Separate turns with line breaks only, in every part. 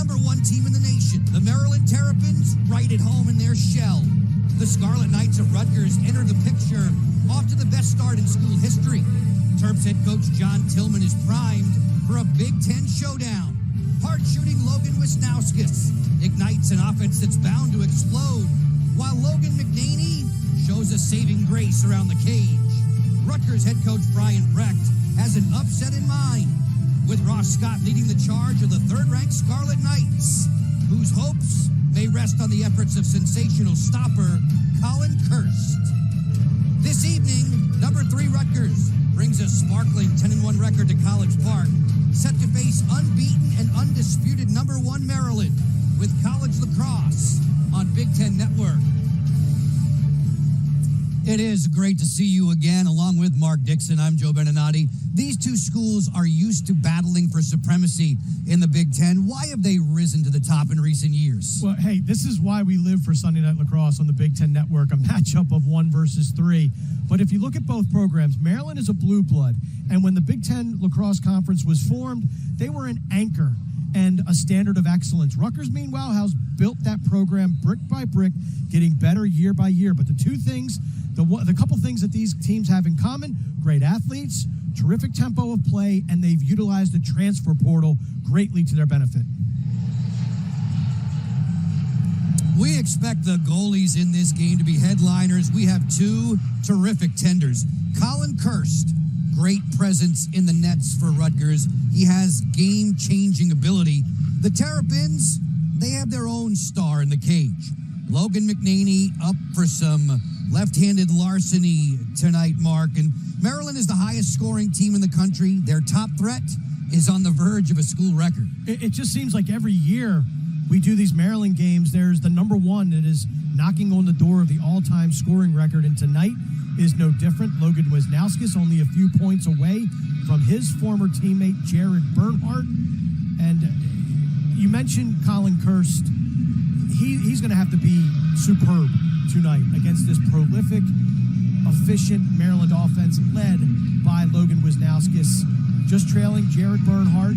#1 team in the nation. The Maryland Terrapins right at home in their shell. The Scarlet Knights of Rutgers enter the picture off to the best start in school history. Terps head coach John Tillman is primed for a Big Ten showdown. Hard-shooting Logan Wisnauskas ignites an offense that's bound to explode, while Logan McNaney shows a saving grace around the cage. Rutgers head coach Brian Brecht has an upset in mind, with Ross Scott leading the charge of the third-ranked Scarlet Knights, whose hopes may rest on the efforts of sensational stopper Colin Kirst. This evening, #3 Rutgers brings a sparkling 10-1 record to College Park, set to face unbeaten and undisputed #1 Maryland with college lacrosse on Big Ten Network. It is great to see you again, along with Mark Dixon. I'm Joe Beninati. These two schools are used to battling for supremacy in the Big Ten. Why have they risen to the top in recent years?
Well, hey, this is why we live for Sunday Night Lacrosse on the Big Ten Network, a matchup of 1 versus 3. But if you look at both programs, Maryland is a blue blood. And when the Big Ten Lacrosse Conference was formed, they were an anchor and a standard of excellence. Rutgers, meanwhile, has built that program brick by brick, getting better year by year. But the couple things that these teams have in common: great athletes, terrific tempo of play, and they've utilized the transfer portal greatly to their benefit.
We expect the goalies in this game to be headliners. We have two terrific tenders. Colin Kirst, great presence in the nets for Rutgers. He has game-changing ability. The Terrapins, they have their own star in the cage. Logan McNaney up for some left-handed larceny tonight, Mark. And Maryland is the highest scoring team in the country. Their top threat is on the verge of a school record.
It just seems like every year we do these Maryland games, there's the #1 that is knocking on the door of the all-time scoring record. And tonight is no different. Logan Wisnauskas only a few points away from his former teammate, Jared Bernhardt. And you mentioned Colin Kirst. He's going to have to be superb tonight against this prolific, efficient Maryland offense led by Logan Wisnauskas, just trailing Jared Bernhardt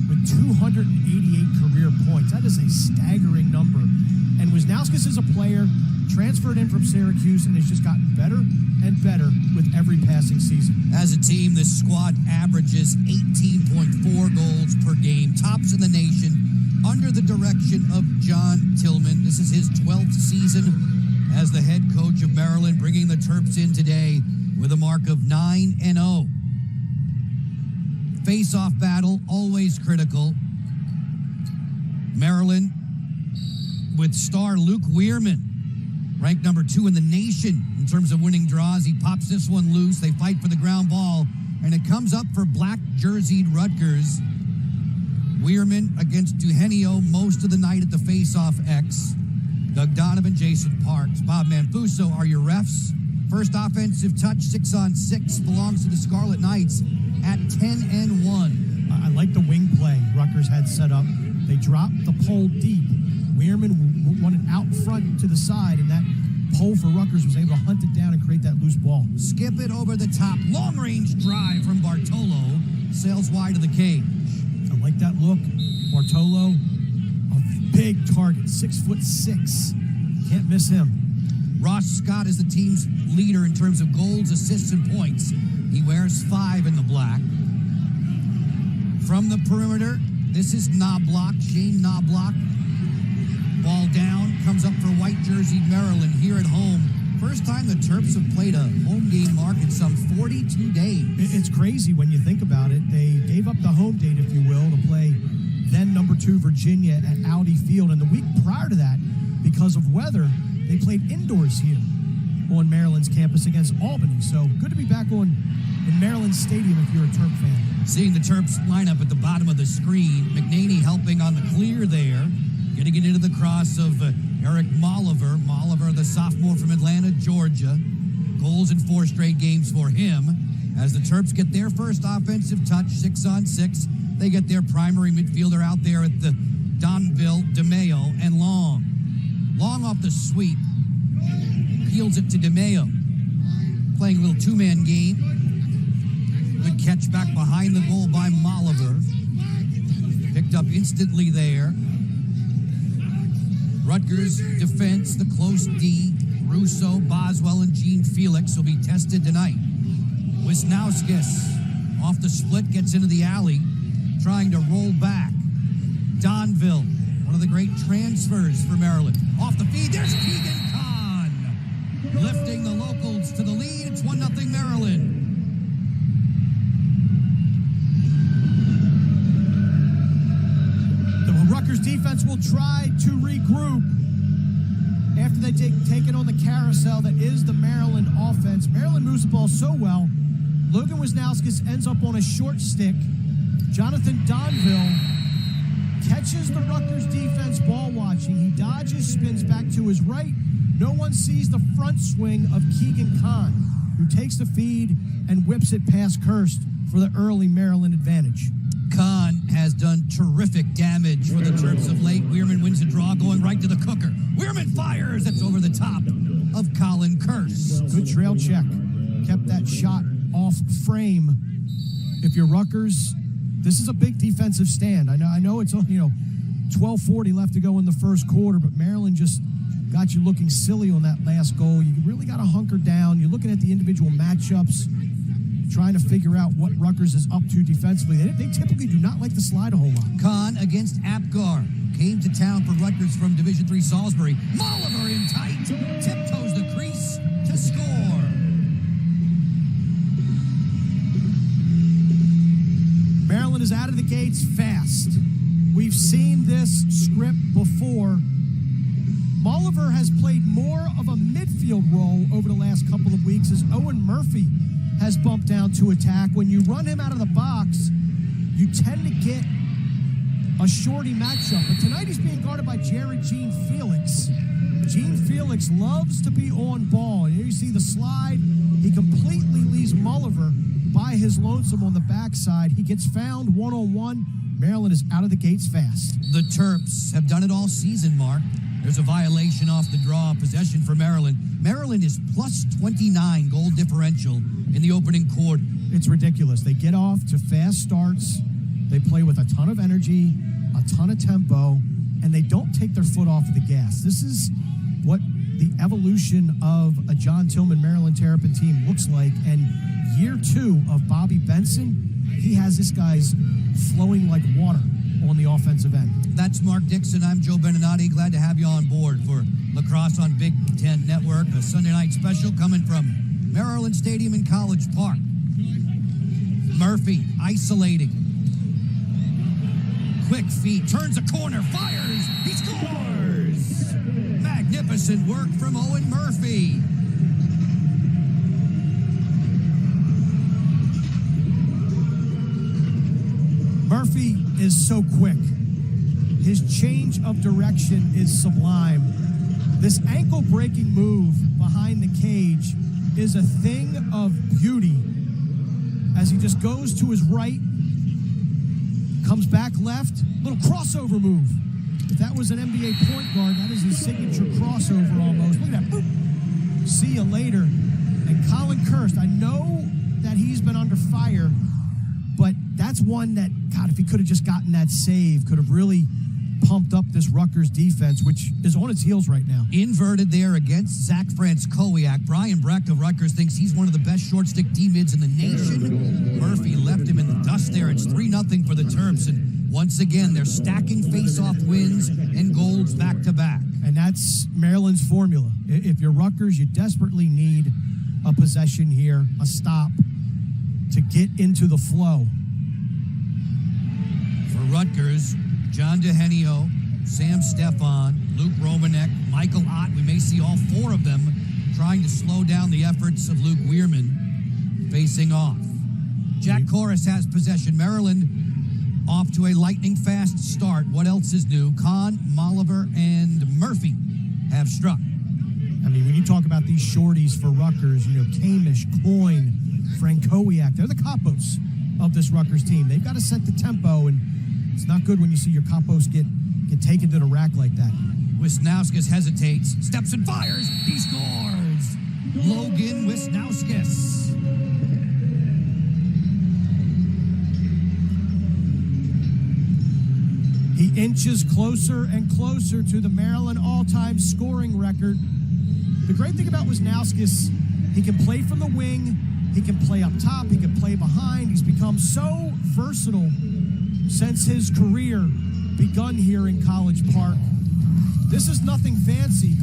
with 288 career points. That is a staggering number. And Wisnauskas is a player transferred in from Syracuse and has just gotten better and better with every passing season.
As a team, this squad averages 18.4 goals per game, tops in the nation, under the direction of John Tillman. This is his 12th season as the head coach of Maryland, bringing the Terps in today with a mark of 9-0. Face-off battle, always critical. Maryland with star Luke Weirman, ranked #2 in the nation in terms of winning draws. He pops this one loose. They fight for the ground ball, and it comes up for black-jerseyed Rutgers. Weirman against Duhenio most of the night at the face-off X. Doug Donovan, Jason Parks, Bob Manfuso are your refs. First offensive touch, 6-on-6, belongs to the Scarlet Knights at 10-1.
I like the wing play Rutgers had set up. They dropped the pole deep. Weirman wanted out front to the side, and that pole for Rutgers was able to hunt it down and create that loose ball.
Skip it over the top. Long-range drive from Bartolo. Sails wide of the cage.
I like that look. Bartolo, a big target, 6'6". Can't miss him.
Ross Scott is the team's leader in terms of goals, assists, and points. He wears 5 in the black. From the perimeter, this is Knobloch, Shane Knobloch. Ball down, comes up for white jersey Maryland here at home. First time the Terps have played a home game, Mark, in some 42 days.
It's crazy when you think about it. They gave up the home date, if you will, to play then #2 Virginia at Audi Field. And the week prior to that, because of weather, they played indoors here on Maryland's campus against Albany. So good to be back in Maryland Stadium if you're a Terp fan.
Seeing the Terps lineup at the bottom of the screen, McNaney helping on the clear there, getting it into the cross of Eric Malever. Malever, the sophomore from Atlanta, Georgia. Goals in 4 straight games for him. As the Terps get their first offensive touch, 6-on-6, they get their primary midfielder out there at the Donville, DeMaio, and Long. Long off the sweep. Peels it to DeMaio. Playing a little 2-man game. Good catch back behind the goal by Malever. Picked up instantly there. Rutgers defense, the close D, Russo, Boswell, and Gene Felix will be tested tonight. Wisnauskas off the split gets into the alley, trying to roll back. Donville, one of the great transfers for Maryland. Off the feed, there's Keegan, lifting the locals to the lead. It's 1-0 Maryland.
The Rutgers defense will try to regroup after they take it on the carousel that is the Maryland offense. Maryland moves the ball so well. Logan Wisnauskas ends up on a short stick. Jonathan Donville catches the Rutgers defense ball watching. He dodges, spins back to his right. No one sees the front swing of Keegan, who takes the feed and whips it past Kirst for the early Maryland advantage.
Kahn has done terrific damage for the Terps of late. Weirman wins the draw, going right to the cooker. Weirman fires. That's over the top of Colin Kirst.
Good trail check. Kept that shot off frame. If you're Rutgers, this is a big defensive stand. I know it's 12:40 left to go in the first quarter, but Maryland just got you looking silly on that last goal. You really got to hunker down. You're looking at the individual matchups, trying to figure out what Rutgers is up to defensively. They typically do not like to slide a whole lot.
Kahn against Apgar. Came to town for Rutgers from Division III Salisbury. Malever in tight. Tiptoes the crease to score.
Maryland is out of the gates fast. We've seen this script before. Malever has played more of a midfield role over the last couple of weeks as Owen Murphy has bumped down to attack. When you run him out of the box, you tend to get a shorty matchup. But tonight he's being guarded by Gene Felix. Gene Felix loves to be on ball. And here you see the slide. He completely leaves Malever by his lonesome on the backside. He gets found one-on-one. Maryland is out of the gates fast.
The Terps have done it all season, Mark. There's a violation off the draw, possession for Maryland. Maryland is plus 29 goal differential in the opening quarter.
It's ridiculous. They get off to fast starts. They play with a ton of energy, a ton of tempo, and they don't take their foot off of the gas. This is what the evolution of a John Tillman Maryland Terrapin team looks like. And year 2 of Bobby Benson, he has this guy's flowing like water on the offensive end.
That's Mark Dixon. I'm Joe Beninati. Glad to have you on board for Lacrosse on Big Ten Network, a Sunday night special coming from Maryland Stadium in College Park. Murphy isolating. Quick feet, turns a corner, fires, he scores! Magnificent work from Owen Murphy.
Murphy is so quick. His change of direction is sublime. This ankle-breaking move behind the cage is a thing of beauty as he just goes to his right, comes back left, little crossover move. If that was an NBA point guard, that is his signature crossover almost. Look at that. Boop. See you later. And Colin Kirst, I know that he's been under fire, but that's one that, God, if he could have just gotten that save, could have really pumped up this Rutgers defense, which is on its heels right now.
Inverted there against Zach Franskowiak. Brian Breck of Rutgers thinks he's one of the best short stick D-mids in the nation. Murphy left him in the dust there. It's 3-0 for the Terps. And once again, they're stacking face-off wins and goals back-to-back.
And that's Maryland's formula. If you're Rutgers, you desperately need a possession here, a stop, to get into the flow.
For Rutgers, John DeHenio, Sam Stefan, Luke Romanek, Michael Ott. We may see all 4 of them trying to slow down the efforts of Luke Weirman facing off. Jack Koras has possession. Maryland off to a lightning-fast start. What else is new? Kahn, Malever, and Murphy have struck.
I mean, when you talk about these shorties for Rutgers, Kamish, Coyne, Frankowiak, they're the capos of this Rutgers team. They've got to set the tempo, and it's not good when you see your capos get taken to the rack like that.
Wisnauskas hesitates, steps and fires. He scores! Logan Wisnauskas.
He inches closer and closer to the Maryland all-time scoring record. The great thing about Wisnauskas, he can play from the wing, he can play up top, he can play behind. He's become so versatile since his career begun here in College Park. This is nothing fancy.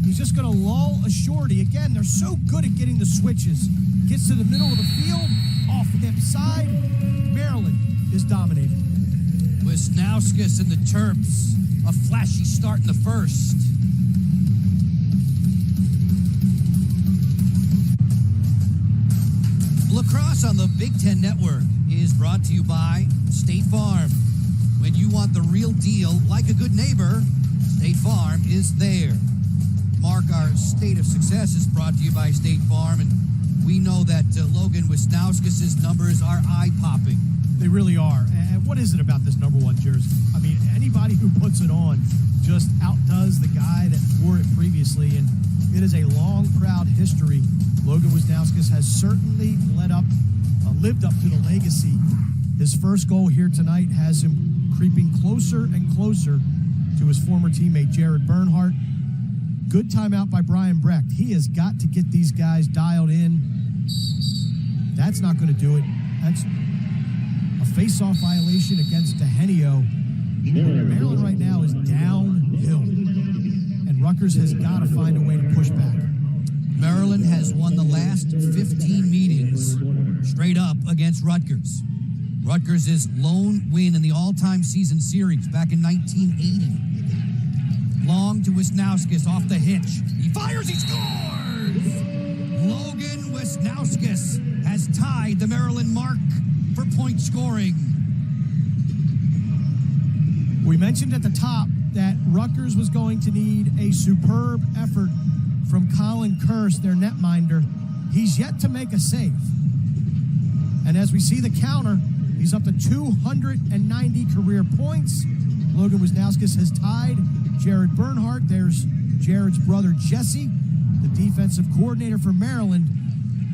He's just going to lull a shorty. Again, they're so good at getting the switches. Gets to the middle of the field, off hip side. Maryland is dominating.
Wisnauskas and the Terps, a flashy start in the first. Lacrosse on the Big Ten Network is brought to you by State Farm. When you want the real deal, like a good neighbor, State Farm is there. Mark, our State of Success is brought to you by State Farm, and we know that Logan Wisnauskas' numbers are eye-popping.
They really are. And what is it about this number 1 jersey? I mean, anybody who puts it on just outdoes the guy that wore it previously, and it is a long, proud history. Logan Wisnauskas has certainly lived up to the legacy. His first goal here tonight has him creeping closer and closer to his former teammate, Jared Bernhardt. Good timeout by Brian Brecht. He has got to get these guys dialed in. That's not going to do it. That's a face-off violation against DeMaio. Maryland right now is downhill, and Rutgers has got to find a way to push back.
Maryland has won the last 15 meetings straight up against Rutgers. Rutgers' lone win in the all-time season series back in 1980. Long to Wisnauskas off the hitch. He fires, he scores! Logan Wisnauskas has tied the Maryland mark for point scoring.
We mentioned at the top that Rutgers was going to need a superb effort from Colin Kurst, their netminder. He's yet to make a save. And as we see the counter, he's up to 290 career points. Logan Wisnauskas has tied Jared Bernhardt. There's Jared's brother, Jesse, the defensive coordinator for Maryland.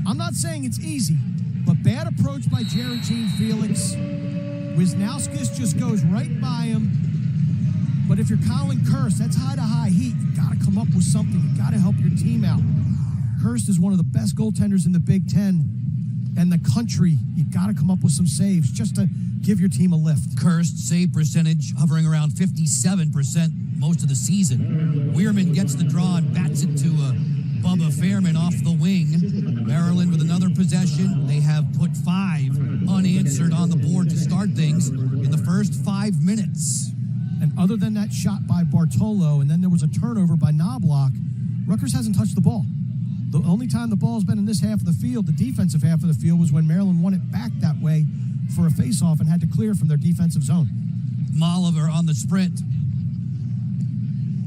I'm not saying it's easy, but bad approach by Jared Gene Felix. Wisnauskas just goes right by him. But if you're Colin Kurst, that's high heat. You got to come up with something. You got to help your team out. Kurst is one of the best goaltenders in the Big Ten and the country. You got to come up with some saves just to give your team a lift.
Kurst save percentage hovering around 57% most of the season. Weirman gets the draw and bats it to Bubba Fairman off the wing. Maryland with another possession. They have put 5 unanswered on the board to start things in the first 5 minutes.
And other than that shot by Bartolo, and then there was a turnover by Knobloch, Rutgers hasn't touched the ball. The only time the ball's been in this half of the field, the defensive half of the field, was when Maryland won it back that way for a face-off and had to clear from their defensive zone.
Malever on the sprint.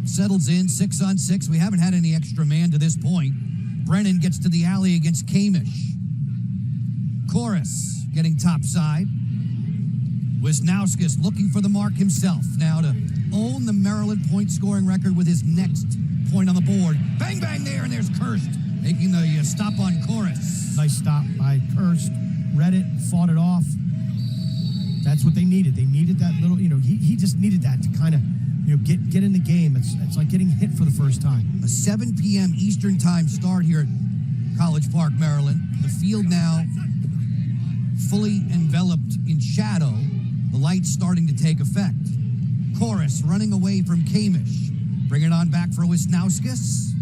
Settles in 6-on-6. We haven't had any extra man to this point. Brennan gets to the alley against Kamish. Koras getting topside. Wisnauskas looking for the mark himself now to own the Maryland point scoring record with his next point on the board. Bang, bang there, and there's Kurst making the stop on Koras.
Nice stop by Kurst. Read it, fought it off. That's what they needed. They needed that little, he just needed that to kind of, get in the game. It's like getting hit for the first time.
A 7 p.m. Eastern time start here at College Park, Maryland. The field now fully enveloped in shadow. The lights starting to take effect. Koras running away from Kamish. Bring it on back for Wisnauskas.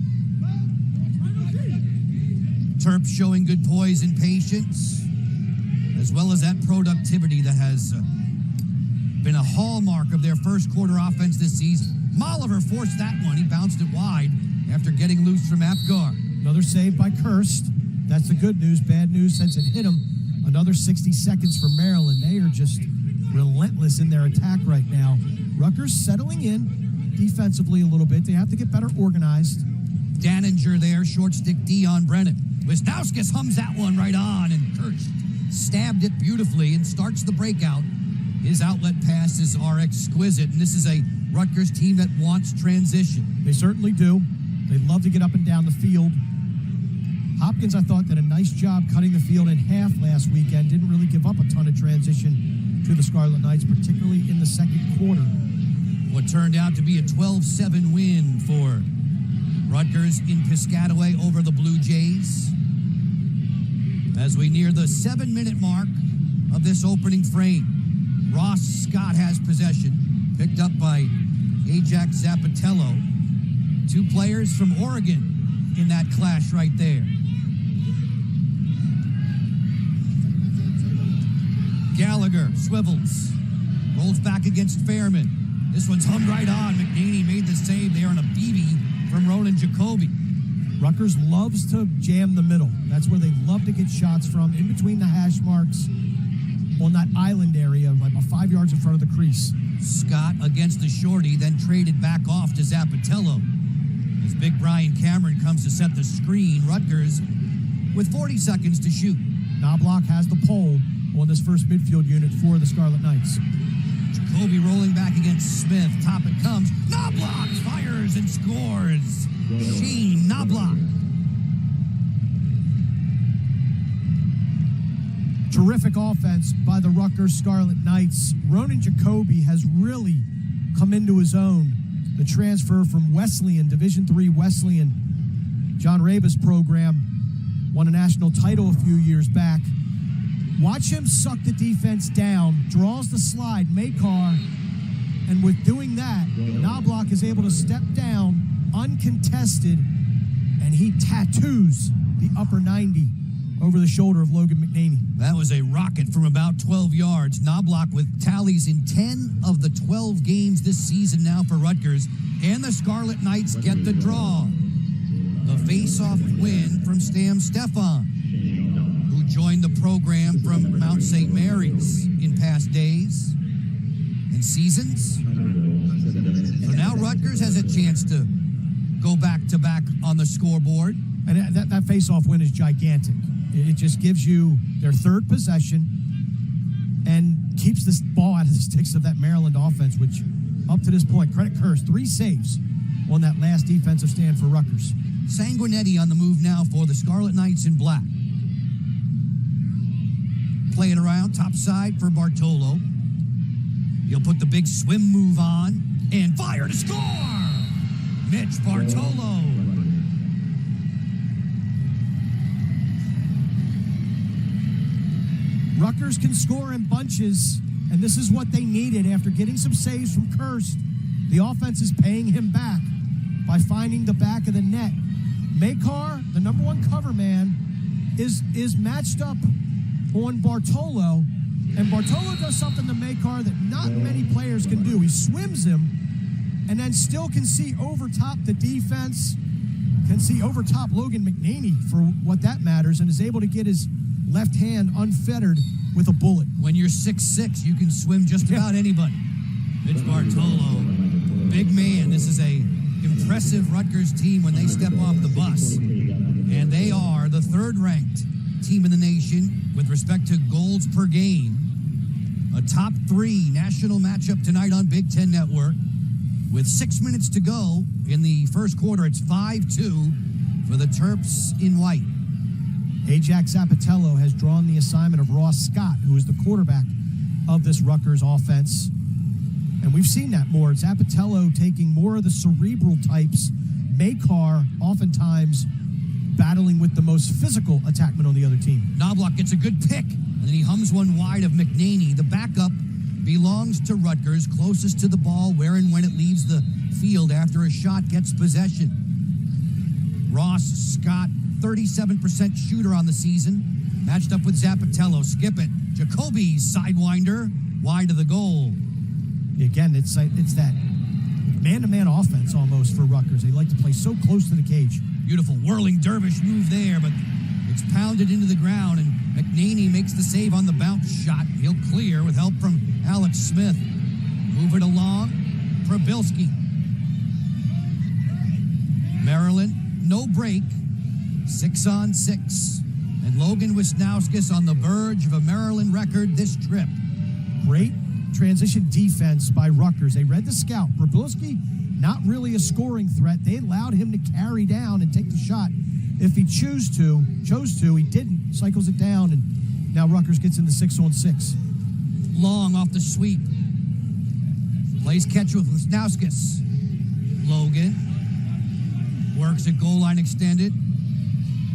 Terps showing good poise and patience, as well as that productivity that has been a hallmark of their first quarter offense this season. Malever forced that one. He bounced it wide after getting loose from Apgar.
Another save by Kurst. That's the good news. Bad news since it hit him. Another 60 seconds for Maryland. They are just relentless in their attack right now. Rutgers settling in defensively a little bit. They have to get better organized.
Daninger there, short stick D on Brennan. Wisnauskas hums that one right on, and Kurst stabbed it beautifully and starts the breakout. His outlet passes are exquisite, and this is a Rutgers team that wants transition.
They certainly do. They love to get up and down the field. Hopkins, I thought, did a nice job cutting the field in half last weekend. Didn't really give up a ton of transition to the Scarlet Knights, particularly in the second quarter.
what turned out to be a 12-7 win for Rutgers in Piscataway over the Blue Jays. As we near the 7-minute mark of this opening frame, Ross Scott has possession, picked up by Ajax Zapatello. Two players from Oregon in that clash right there. Gallagher swivels, rolls back against Fairman. This one's hung right on. McNaney made the save there on a BB from Ronan Jacoby.
Rutgers loves to jam the middle. That's where they love to get shots from, in between the hash marks on that island area, like about 5 yards in front of the crease.
Scott against the shorty, then traded back off to Zapatello. As big Brian Cameron comes to set the screen, Rutgers with 40 seconds to shoot.
Knobloch has the pole on this first midfield unit for the Scarlet Knights.
Jacoby rolling back against Smith. Top it comes. Knobloch fires and scores. Shane Knobloch.
Terrific offense by the Rutgers Scarlet Knights. Ronan Jacoby has really come into his own. The transfer from Wesleyan, Division III Wesleyan, John Raba's program, won a national title a few years back. Watch him suck the defense down, draws the slide, Makar, and with doing that, Knobloch is able to step down uncontested, and he tattoos the upper 90 over the shoulder of Logan McNaney.
That was a rocket from about 12 yards. Knobloch with tallies in 10 of the 12 games this season now for Rutgers, and the Scarlet Knights get the draw. The face-off win from Stam Stefan, who joined the program from Mount St. Mary's in past days and seasons. So now Rutgers has a chance to go back-to-back on the scoreboard.
And that face-off win is gigantic. It just gives you their third possession and keeps this ball out of the sticks of that Maryland offense, which up to this point, credit Kurz, 3 saves on that last defensive stand for Rutgers.
Sanguinetti on the move now for the Scarlet Knights in black. Play it around, top side for Bartolo. He'll put the big swim move on and fire to score! Mitch Bartolo.
Rutgers can score in bunches, and this is what they needed after getting some saves from Kurz. The offense is paying him back by finding the back of the net. Makar, the number 1 cover man, is matched up on Bartolo, and Bartolo does something to Makar that not many players can do. He swims him and then still can see over top the defense, can see over top Logan McNaney for what that matters, and is able to get his left hand unfettered with a bullet.
When you're 6'6", you can swim just about anybody. Mitch Bartolo, big man. This is a impressive Rutgers team when they step off the bus. And they are the 3rd-ranked team in the nation with respect to goals per game. A top 3 national matchup tonight on Big Ten Network. With 6 minutes to go in the first quarter, it's 5-2 for the Terps in white.
Ajax Zapatello has drawn the assignment of Ross Scott, who is the quarterback of this Rutgers offense. And we've seen that more. Zapatello taking more of the cerebral types. Makar oftentimes battling with the most physical attackman on the other team.
Knobloch gets a good pick, and then he hums one wide of McNaney. The backup belongs to Rutgers, closest to the ball where and when it leaves the field after a shot gets possession. Ross Scott, 37% shooter on the season, matched up with Zapatello. Skip it. Jacoby's sidewinder, wide of the goal.
Again, it's that man-to-man offense almost for Rutgers. They like to play so close to the cage.
Beautiful whirling dervish move there, but it's pounded into the ground, and McNaney makes the save on the bounce shot. He'll clear with help from Alex Smith. Move it along. Prabilski. Maryland, no break. 6-on-6. And Logan Wisnauskas on the verge of a Maryland record this trip.
Great transition defense by Rutgers. They read the scout. Prabilski, not really a scoring threat. They allowed him to carry down and take the shot if he chose to. He didn't. Cycles it down, and now Rutgers gets into 6-on-6.
Long off the sweep. Plays catch with Wisnauskas. Logan works at goal line extended.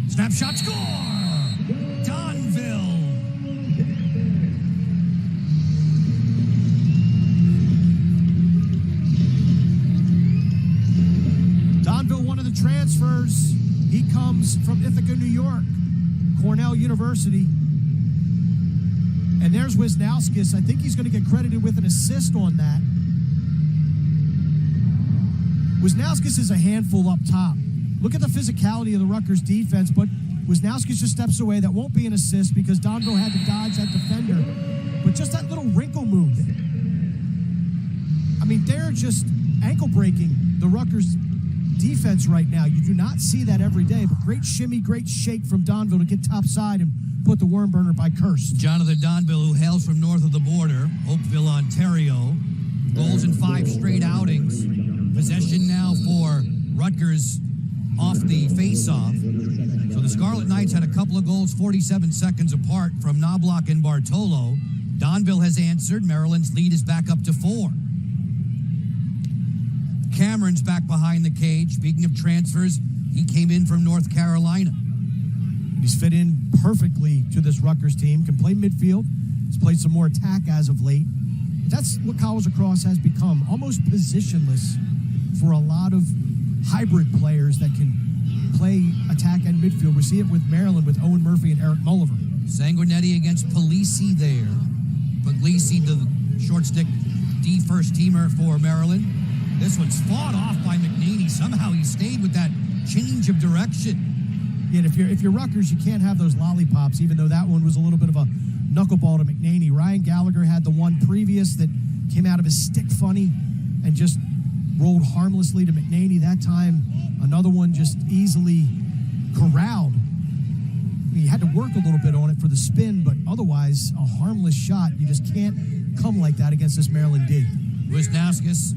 Snapshot score! Donville.
Donville, one of the transfers. He comes from Ithaca, New York, Cornell University. And there's Wisnauskas. I think he's going to get credited with an assist on that. Wisnauskas is a handful up top. Look at the physicality of the Rutgers defense, but Wisnauskas just steps away. That won't be an assist because Donville had to dodge that defender. But just that little wrinkle move. I mean, they're just ankle breaking the Rutgers defense right now. You do not see that every day, but great shimmy, great shake from Donville to get topside and put the worm burner by Kirst.
Jonathan Donville, who hails from north of the border, Oakville, Ontario. Goals in 5 straight outings. Possession now for Rutgers off the face-off. So the Scarlet Knights had a couple of goals 47 seconds apart from Knobloch and Bartolo. Donville has answered. Maryland's lead is back up to 4. Cameron's back behind the cage. Speaking of transfers, he came in from North Carolina.
He's fit in perfectly to this Rutgers team. Can play midfield. He's played some more attack as of late. That's what college lacrosse has become. Almost positionless for a lot of hybrid players that can play attack and midfield. We see it with Maryland with Owen Murphy and Eric Malever.
Sanguinetti against Puglisi there. Puglisi, the short stick D first teamer for Maryland. This one's fought off by McNaney. Somehow he stayed with that change of direction.
Yeah, and if you're Rutgers, you can't have those lollipops, even though that one was a little bit of a knuckleball to McNaney. Ryan Gallagher had the one previous that came out of his stick funny and just rolled harmlessly to McNaney. That time, another one just easily corralled. I mean, you had to work a little bit on it for the spin, but otherwise, a harmless shot. You just can't come like that against this Maryland D.
Wisnauskas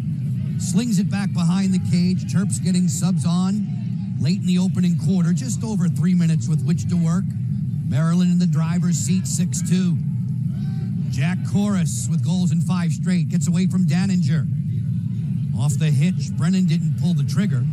slings it back behind the cage. Terps getting subs on late in the opening quarter. Just over 3 minutes with which to work. Maryland in the driver's seat, 6-2. Jack Koras with goals in 5 straight. Gets away from Daninger. Off the hitch, Brennan didn't pull the trigger.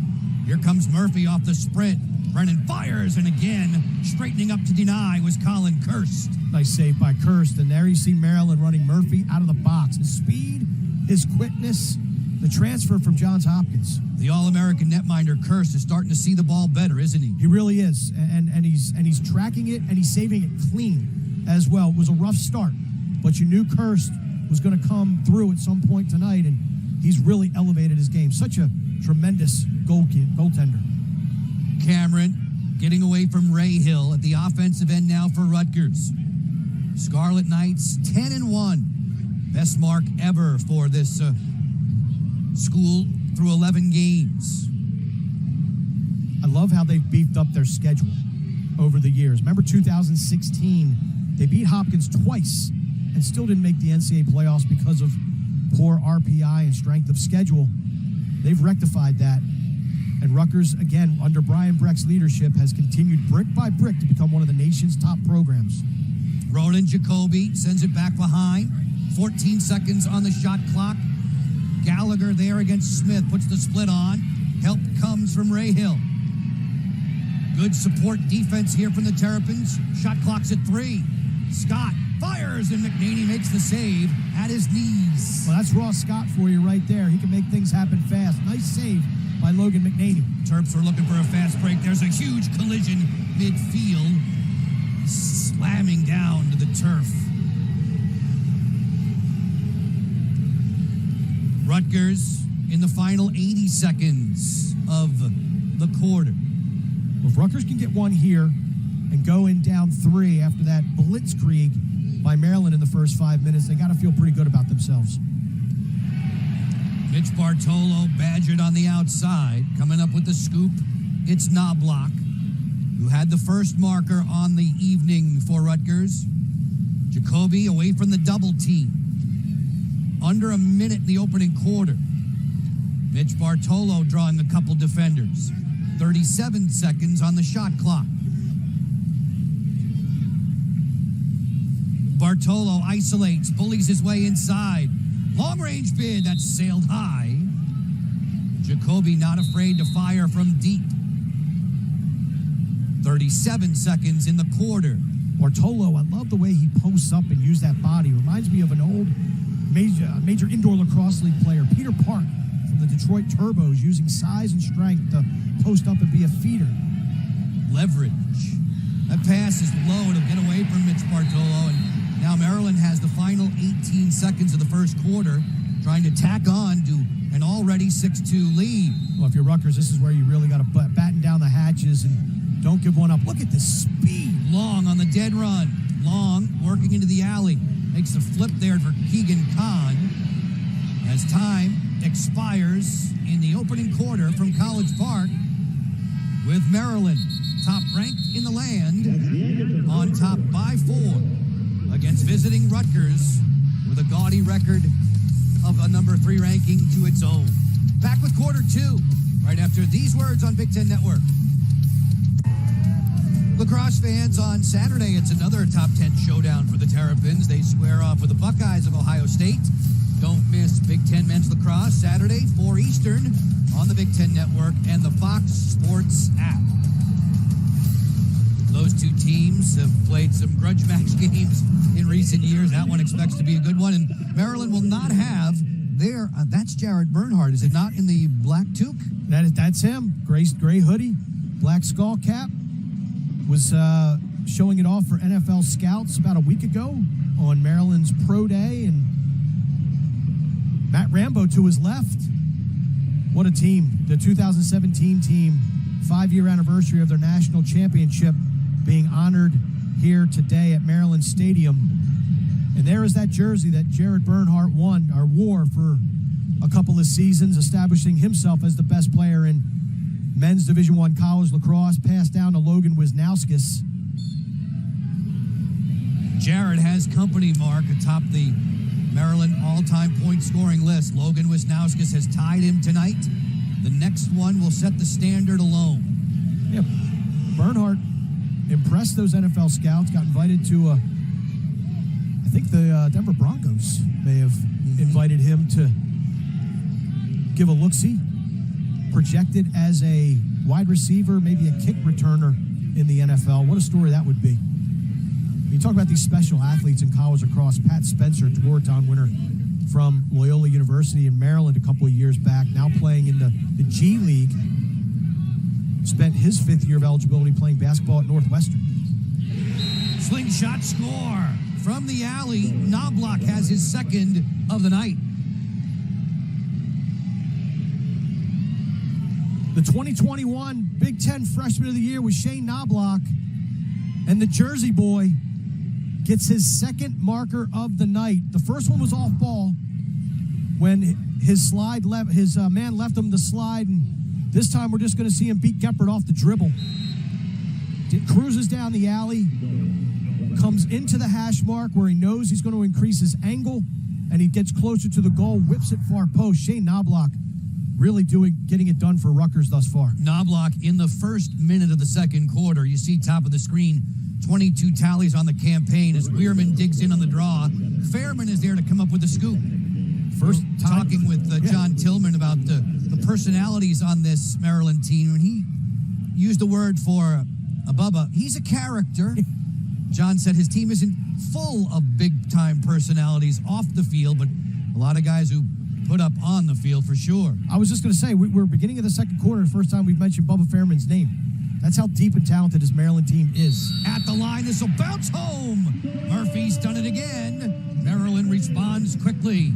Here comes Murphy off the sprint. Brennan fires, and again, straightening up to deny was Colin Kirst.
Nice save by Kirst, and there you see Maryland running Murphy out of the box. His speed, his quickness, the transfer from Johns Hopkins.
The All-American netminder Kirst is starting to see the ball better, isn't he?
He really is, and he's tracking it, and he's saving it clean as well. It was a rough start, but you knew Kirst was going to come through at some point tonight, and he's really elevated his game. Such a tremendous goaltender.
Cameron getting away from Ray Hill at the offensive end now for Rutgers. Scarlet Knights 10-1. Best mark ever for this school through 11 games.
I love how they've beefed up their schedule over the years. Remember 2016, they beat Hopkins twice and still didn't make the NCAA playoffs because of poor RPI and strength of schedule. They've rectified that. And Rutgers, again, under Brian Breck's leadership, has continued brick by brick to become one of the nation's top programs.
Ronan Jacoby sends it back behind. 14 seconds on the shot clock. Gallagher there against Smith, puts the split on. Help comes from Ray Hill. Good support defense here from the Terrapins. Shot clock's at 3. Scott fires, and McNaney makes the save at his knees.
Well, that's Ross Scott for you right there. He can make things happen fast. Nice save by Logan McNaney.
Terps are looking for a fast break. There's a huge collision midfield. Slamming down to the turf. Rutgers in the final 80 seconds of the quarter.
Well, if Rutgers can get one here and go in down 3 after that blitzkrieg by Maryland in the first 5 minutes, they got to feel pretty good about themselves.
Mitch Bartolo badgered on the outside. Coming up with the scoop, it's Knobloch, who had the first marker on the evening for Rutgers. Jacoby away from the double team. Under a minute in the opening quarter. Mitch Bartolo drawing a couple defenders. 37 seconds on the shot clock. Bartolo isolates, bullies his way inside. Long-range bid that sailed high. Jacoby not afraid to fire from deep. 37 seconds in the quarter.
Bartolo, I love the way he posts up and uses that body. Reminds me of an old major indoor lacrosse league player, Peter Park, from the Detroit Turbos, using size and strength to post up and be a feeder.
Leverage. That pass is low. It'll get away from Mitch Bartolo. And now Maryland has the final 18 seconds of the first quarter, trying to tack on to an already 6-2 lead.
Well, if you're Rutgers, this is where you really got to batten down the hatches and don't give one up. Look at the speed.
Long on the dead run. Long working into the alley. Makes a flip there for Keegan as time expires in the opening quarter from College Park, with Maryland top ranked in the land, on top by 4 against visiting Rutgers with a gaudy record of a number 3 ranking to its own. Back with quarter 2 right after these words on Big Ten Network. Lacrosse fans, on Saturday, it's another top 10 showdown for the Terrapins. They square off with the Buckeyes of Ohio State. Don't miss Big Ten Men's Lacrosse Saturday, 4 Eastern, on the Big Ten Network and the Fox Sports app. Those two teams have played some grudge match games in recent years. That one expects to be a good one. And Maryland will not have their, that's Jared Bernhardt, is it not, in the black toque?
That's him. Gray hoodie, black skull cap. Was showing it off for NFL scouts about a week ago on Maryland's Pro Day. And Matt Rambo to his left. What a team. The 2017 team, 5-year anniversary of their national championship, being honored here today at Maryland Stadium. And there is that jersey that Jared Bernhardt wore for a couple of seasons, establishing himself as the best player in men's Division I college lacrosse, passed down to Logan Wisnauskas.
Jared has company mark atop the Maryland all-time point scoring list. Logan Wisnauskas has tied him tonight. The next one will set the standard alone.
Yeah, Bernhardt impressed those NFL scouts, got invited to I think the Denver Broncos may have invited him to give a look-see. Projected as a wide receiver, maybe a kick returner in the NFL. What a story that would be. When you talk about these special athletes in college lacrosse, Pat Spencer, Dwarton winner from Loyola University in Maryland a couple of years back, now playing in the G League, spent his 5th year of eligibility playing basketball at Northwestern.
Slingshot score from the alley. Knobloch has his 2nd of the night.
The 2021 Big Ten Freshman of the Year was Shane Knobloch, and the Jersey boy gets his 2nd marker of the night. The first one was off ball when his man left him to slide, and this time we're just going to see him beat Geppert off the dribble. Cruises down the alley, comes into the hash mark where he knows he's going to increase his angle, and he gets closer to the goal, whips it far post. Shane Knobloch really getting it done for Rutgers thus far.
Knobloch in the first minute of the second quarter. You see top of the screen, 22 tallies on the campaign as Weirman digs in on the draw. Fairman is there to come up with the scoop. First talking with John Tillman about the personalities on this Maryland team, and he used the word for Bubba. He's a character. John said his team isn't full of big-time personalities off the field, but a lot of guys who put up on the field for sure.
I was just going to say, we're beginning of the second quarter, the first time we've mentioned Bubba Fairman's name. That's how deep and talented his Maryland team is.
At the line, this will bounce home. Murphy's done it again. Maryland responds quickly.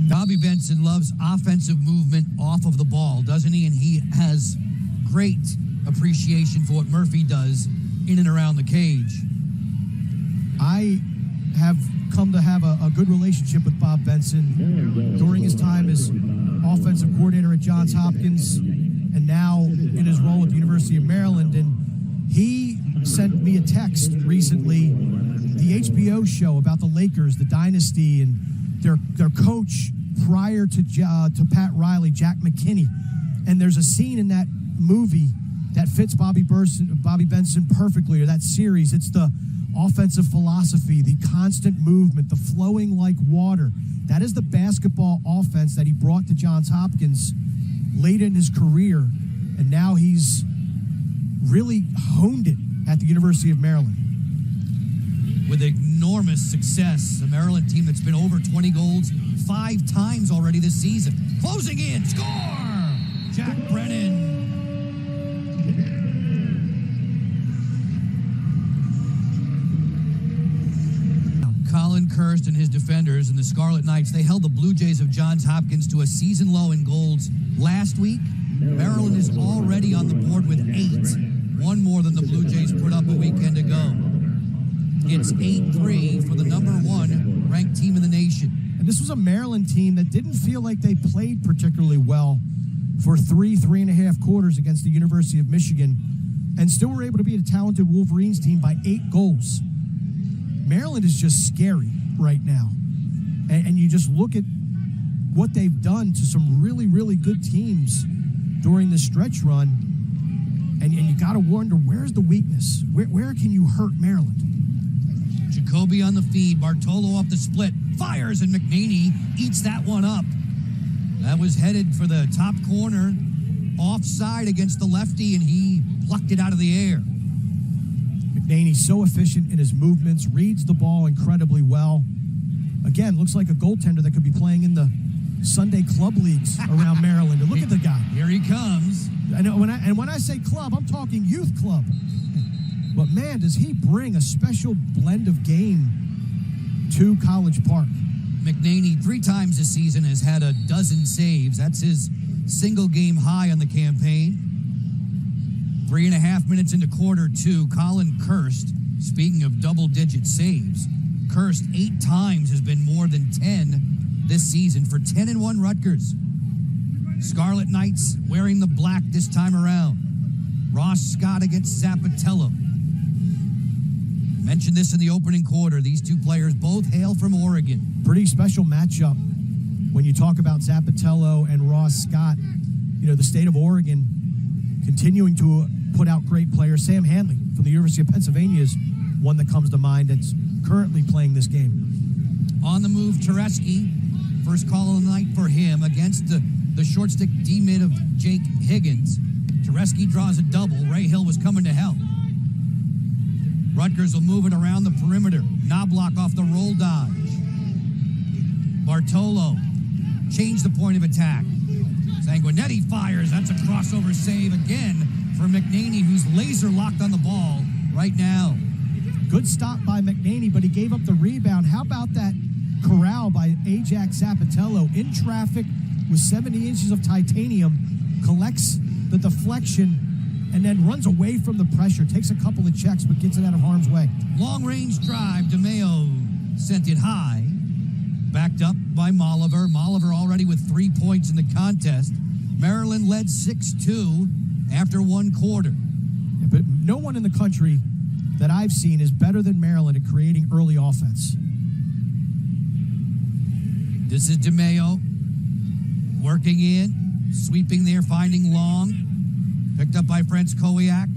Bobby Benson loves offensive movement off of the ball, doesn't he? And he has great appreciation for what Murphy does in and around the cage.
I have come to have a good relationship with Bob Benson during his time as offensive coordinator at Johns Hopkins and now in his role at the University of Maryland. And he sent me a text recently, the HBO show about the Lakers, the dynasty, and their coach prior to Pat Riley, Jack McKinney. And there's a scene in that movie that fits Bobby Benson perfectly, or that series. It's the offensive philosophy, the constant movement, the flowing like water. That is the basketball offense that he brought to Johns Hopkins late in his career, and now he's really honed it at the University of Maryland.
With enormous success, a Maryland team that's been over 20 goals 5 times already this season. Closing in, score! Jack Brennan. Colin Kirst and his defenders and the Scarlet Knights, they held the Blue Jays of Johns Hopkins to a season low in goals last week. Maryland is already on the board with 8, one more than the Blue Jays put up a weekend ago. It's 8-3 for the #1 ranked team in the nation.
And this was a Maryland team that didn't feel like they played particularly well for 3.5 quarters against the University of Michigan, and still were able to beat a talented Wolverines team by 8 goals. Maryland is just scary right now. And you just look at what they've done to some really, really good teams during the stretch run, and you got to wonder, where's the weakness? Where can you hurt Maryland?
Jacoby on the feed, Bartolo off the split, fires, and McNaney eats that one up. That was headed for the top corner, offside against the lefty, and he plucked it out of the air.
McNaney's so efficient in his movements, reads the ball incredibly well. Again, looks like a goaltender that could be playing in the Sunday club leagues around Maryland. And look at the guy.
Here he comes.
And when I say club, I'm talking youth club. But man, does he bring a special blend of game to College Park.
McNaney 3 times this season has had a dozen saves. That's his single game high on the campaign. 3.5 minutes into quarter 2, Colin Kirst, speaking of double-digit saves, Kirst 8 times has been more than 10 this season for 10-1 Rutgers. Scarlet Knights wearing the black this time around. Ross Scott against Zapatello. Mentioned this in the opening quarter. These two players both hail from Oregon.
Pretty special matchup when you talk about Zapatello and Ross Scott. You know, the state of Oregon continuing to put out great players. Sam Hanley from the University of Pennsylvania is one that comes to mind that's currently playing this game.
On the move, Teresky. First call of the night for him against the short stick D-mid of Jake Higgins. Teresky draws a double. Ray Hill was coming to help. Rutgers will move it around the perimeter. Knobloch off the roll dodge. Bartolo changed the point of attack. Sanguinetti fires. That's a crossover save again for McNaney, who's laser locked on the ball right now.
Good stop by McNaney, but he gave up the rebound. How about that corral by Ajax Zapatello in traffic with 70 inches of titanium, collects the deflection, and then runs away from the pressure, takes a couple of checks, but gets it out of harm's way.
Long-range drive. DeMaio sent it high. Backed up by Malever. Malever already with 3 points in the contest. Maryland led 6-2 after 1 quarter.
Yeah, but no one in the country that I've seen is better than Maryland at creating early offense.
This is DeMaio working in, sweeping there, finding Long. Picked up by Franz Kowiak.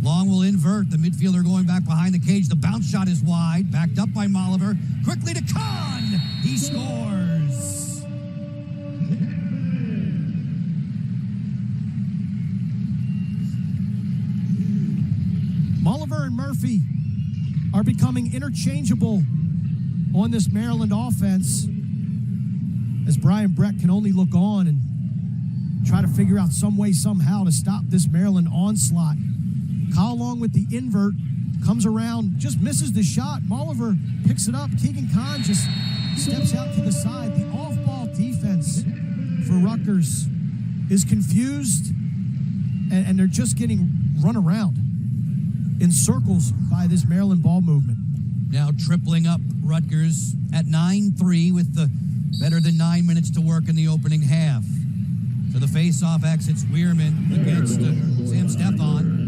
Long will invert. The midfielder going back behind the cage. The bounce shot is wide. Backed up by Malever. Quickly to Kahn. He scores.
Malever and Murphy are becoming interchangeable on this Maryland offense, as Brian Brett can only look on and try to figure out some way, somehow, to stop this Maryland onslaught. Kyle Long with the invert, comes around, just misses the shot. Malever picks it up. Keegan Kahn just steps out to the side. The off-ball defense for Rutgers is confused, and they're just getting run around in circles by this Maryland ball movement.
Now tripling up Rutgers at 9-3 with the better than 9 minutes to work in the opening half. To the face-off exits Weirman against Sam Stefan.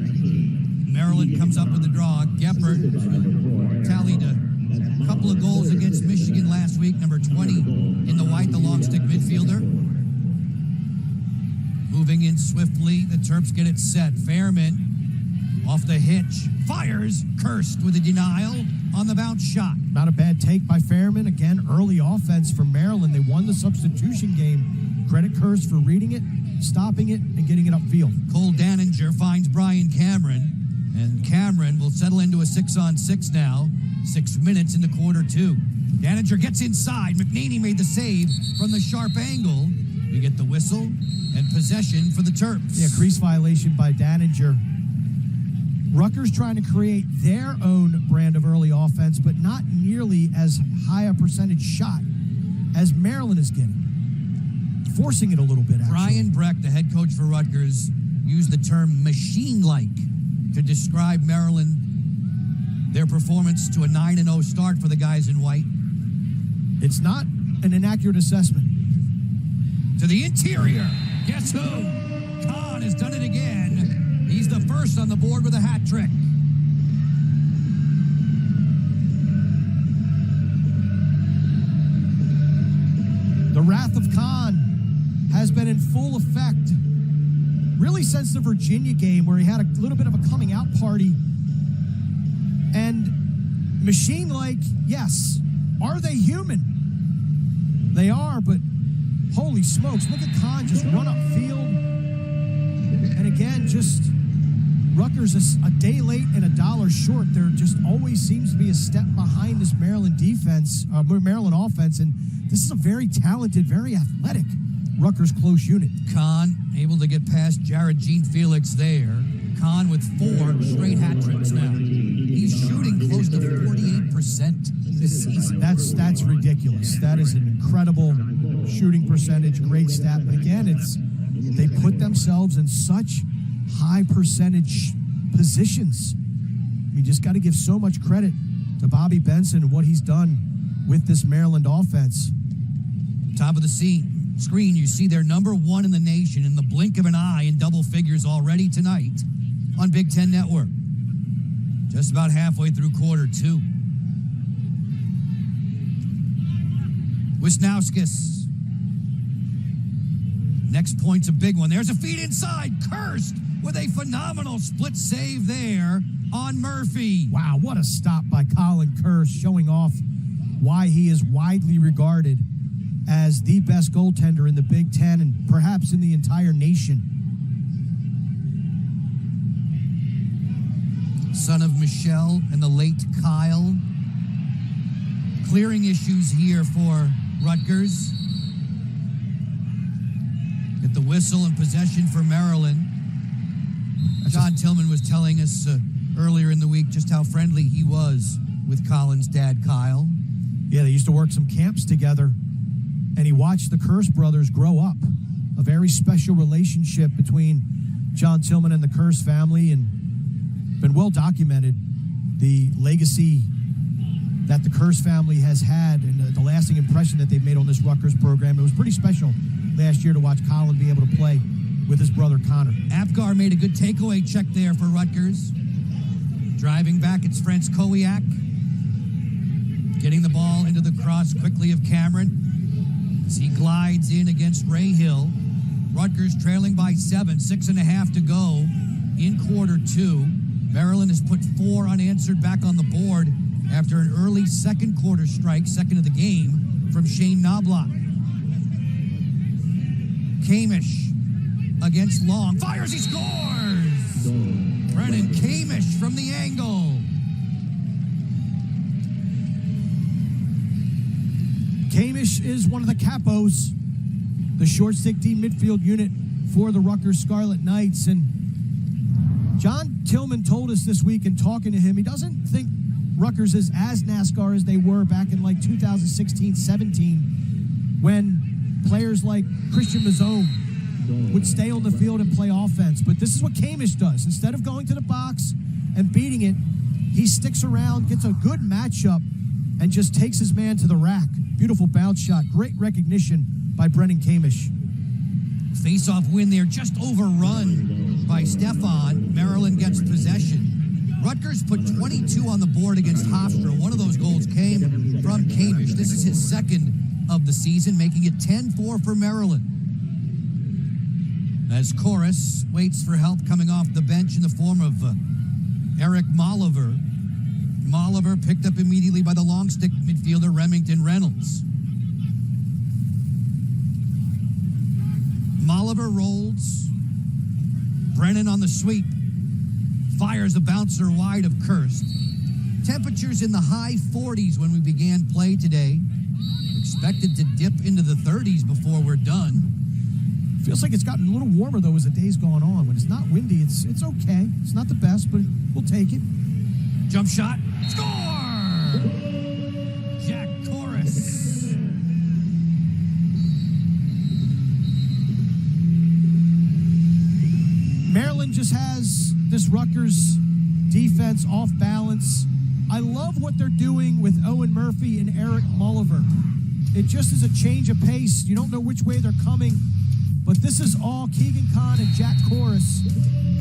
Maryland comes up with the draw. Geppert tallied a couple of goals against Michigan last week. Number 20 in the white, the long stick midfielder. Moving in swiftly, the Terps get it set. Fairman Off the hitch, fires, Cursed with a denial on the bounce shot.
Not a bad take by Fairman. Again, early offense for Maryland. They won the substitution game. Credit Cursed for reading it, stopping it, and getting it upfield.
Cole Daninger finds Brian Cameron, and Cameron will settle into a 6-on-6 now. 6 minutes into quarter 2. Daninger gets inside. McNaney made the save from the sharp angle. We get the whistle and possession for the Terps.
Yeah, crease violation by Daninger. Rutgers trying to create their own brand of early offense, but not nearly as high a percentage shot as Maryland is getting. Forcing it a little bit, actually.
Brian Breck, the head coach for Rutgers, used the term machine-like to describe Maryland, their performance to a 9-0 start for the guys in white.
It's not an inaccurate assessment.
To the interior. Guess who? Kahn has done it again. He's the first on the board with a hat trick.
The wrath of Kahn has been in full effect really since the Virginia game, where he had a little bit of a coming out party. And machine-like, yes. Are they human? They are, but holy smokes, look at Kahn just run upfield. And again, just Rutgers is a day late and $1 short. There just always seems to be a step behind this Maryland Maryland offense, and this is a very talented, very athletic Rutgers close unit.
Kahn able to get past Jared Jean-Felix there. Kahn with 4 straight hat tricks now. He's shooting close to 48% this season.
That's ridiculous. That is an incredible shooting percentage, great stat. But again, they put themselves in such high percentage positions. We just got to give so much credit to Bobby Benson and what he's done with this Maryland offense.
Top of the screen, you see they're number 1 in the nation in the blink of an eye in double figures already tonight on Big Ten Network. Just about halfway through quarter 2. Wisnauskas. Next point's a big one. There's a feed inside. Cursed with a phenomenal split save there on Murphy.
Wow, what a stop by Colin Cursed, showing off why he is widely regarded as the best goaltender in the Big Ten and perhaps in the entire nation.
Son of Michelle and the late Kyle. Clearing issues here for Rutgers. Get the whistle and possession for Maryland. John Tillman was telling us earlier in the week just how friendly he was with Colin's dad, Kyle.
Yeah, they used to work some camps together, and he watched the Curse brothers grow up. A very special relationship between John Tillman and the Curse family, and been well documented, the legacy that the Curse family has had and the lasting impression that they've made on this Rutgers program. It was pretty special last year to watch Colin be able to play with his brother Connor.
Apgar made a good takeaway check there for Rutgers. Driving back, it's Franz Kowiak. Getting the ball into the cross quickly of Cameron as he glides in against Ray Hill. Rutgers trailing by 7, 6.5 to go in quarter 2. Maryland has put 4 unanswered back on the board after an early second quarter strike, second of the game, from Shane Knobloch. Kamish against Long. Fires, he scores! Brennan Kamish from the angle.
Kamish is one of the capos, the short stick D midfield unit for the Rutgers Scarlet Knights. And John Tillman told us this week in talking to him, he doesn't think Rutgers is as NASCAR as they were back in like 2016-17 when players like Christian Mazzone would stay on the field and play offense. But this is what Kamish does. Instead of going to the box and beating it, he sticks around, gets a good matchup, and just takes his man to the rack. Beautiful bounce shot. Great recognition by Brennan Kamish.
Face-off win there, just overrun by Stefan. Maryland gets possession. Rutgers put 22 on the board against Hofstra. One of those goals came from Kamish. This is his second of the season, making it 10-4 for Maryland. As Koras waits for help coming off the bench in the form of Eric Malever. Malever picked up immediately by the long stick midfielder Remington Reynolds. Malever rolls. Brennan on the sweep. Fires a bouncer wide of Kirst. Temperatures in the high 40s when we began play today. Expected to dip into the 30s before we're done.
Feels like it's gotten a little warmer, though, as the day's gone on. When it's not windy, it's okay. It's not the best, but we'll take it.
Jump shot. Score! Jack Koras.
Maryland just has this Rutgers defense off balance. I love what they're doing with Owen Murphy and Eric Malever. It just is a change of pace. You don't know which way they're coming, but this is all Keegan and Jack Koras.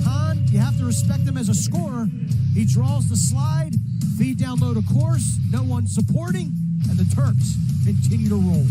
Kahn, you have to respect him as a scorer. He draws the slide, feed down low to Koras, no one supporting, and the Terps continue to roll.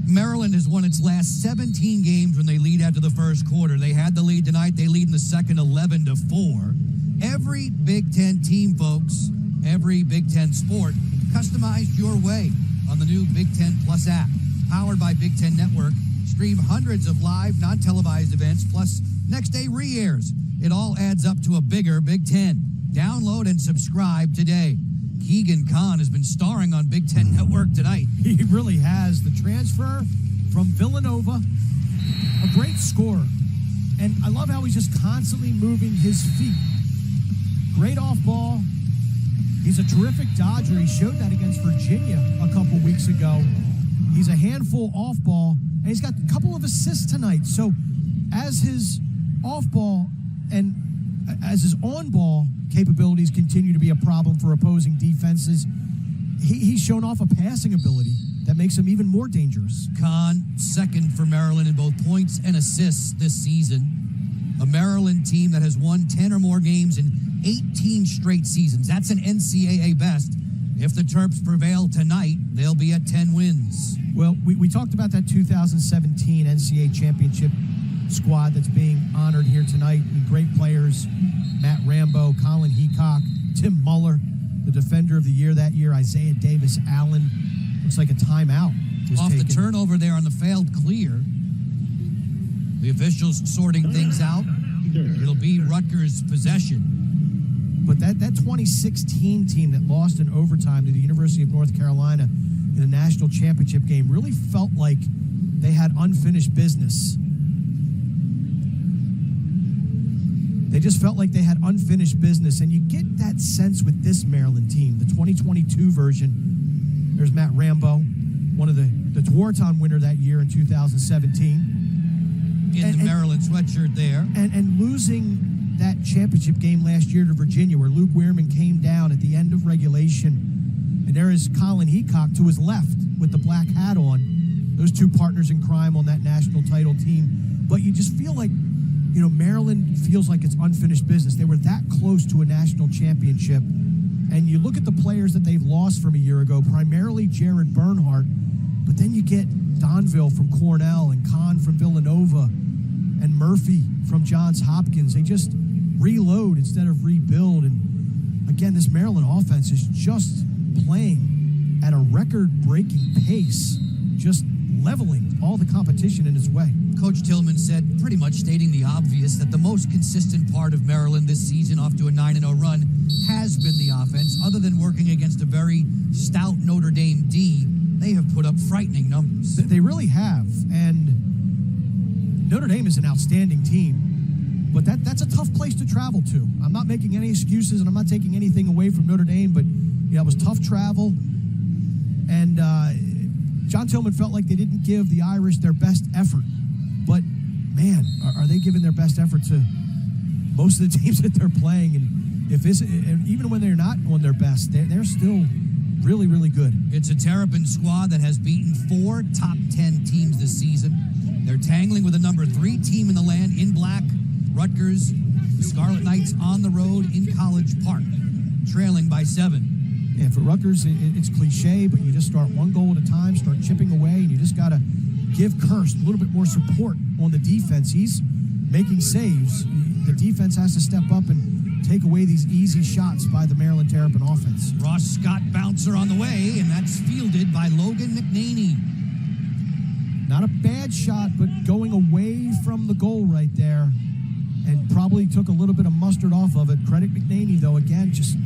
Maryland has won its last 17 games when they lead after the first quarter. They had the lead tonight. They lead in the second 11-4. Every Big Ten team, folks, every Big Ten sport, customized your way on the new Big Ten Plus app. Powered by Big Ten Network. Stream hundreds of live, non-televised events, plus next-day re-airs. It all adds up to a bigger Big Ten. Download and subscribe today. Keegan has been starring on Big Ten Network tonight.
He really has. The transfer from Villanova, a great scorer. And I love how he's just constantly moving his feet. Great off ball. He's a terrific dodger. He showed that against Virginia a couple weeks ago. He's a handful off ball, and he's got a couple of assists tonight. So as his off ball and as his on ball capabilities continue to be a problem for opposing defenses, he's shown off a passing ability that makes him even more dangerous.
Second for Maryland in both points and assists this season. A Maryland team that has won 10 or more games in 18 straight seasons. That's an NCAA best. If the Terps prevail tonight, they'll be at 10 wins.
Well, we talked about that 2017 NCAA championship squad that's being honored here tonight. And great players, Matt Rambo, Colin Heacock, Tim Muller, the defender of the year that year, Isaiah Davis Allen. Looks like a timeout was
off
taken.
The turnover there on the failed clear. The officials sorting things out. It'll be Rutgers' possession.
But that 2016 team that lost in overtime to the University of North Carolina in a national championship game really felt like they had unfinished business. They just felt like they had unfinished business, and you get that sense with this Maryland team, the 2022 version. There's Matt Rambo, one of the Tewaaraton winner that year in 2017.
In the Maryland sweatshirt there.
And losing that championship game last year to Virginia, where Luke Weirman came down at the end of regulation. And there is Colin Heacock to his left with the black hat on. Those two partners in crime on that national title team. But you just feel like, you know, Maryland feels like it's unfinished business. They were that close to a national championship. And you look at the players that they've lost from a year ago, primarily Jared Bernhardt, but then you get Donville from Cornell and Kahn from Villanova and Murphy from Johns Hopkins. They just reload instead of rebuild. And again, this Maryland offense is just playing at a record-breaking pace, just leveling all the competition in its way.
Coach Tillman said, pretty much stating the obvious, that the most consistent part of Maryland this season, off to a 9-0 run, has been the offense. Other than working against a very stout Notre Dame D, they have put up frightening numbers.
They really have. And Notre Dame is an outstanding team, but that's a tough place to travel to. I'm not making any excuses, and I'm not taking anything away from Notre Dame, but it was tough travel. And John Tillman felt like they didn't give the Irish their best effort. But, man, are they giving their best effort to most of the teams that they're playing? And even when they're not on their best, they're still really, really good.
It's a Terrapin squad that has beaten 4 top 10 teams this season. They're tangling with the number 3 team in the land in black, Rutgers. The Scarlet Knights on the road in College Park, trailing by 7.
And for Rutgers, it's cliche, but you just start one goal at a time, start chipping away, and you just got to give Kirst a little bit more support on the defense. He's making saves. The defense has to step up and take away these easy shots by the Maryland Terrapin offense.
Ross Scott bouncer on the way, and that's fielded by Logan McNaney.
Not a bad shot, but going away from the goal right there, and probably took a little bit of mustard off of it. Credit McNaney, though, again, just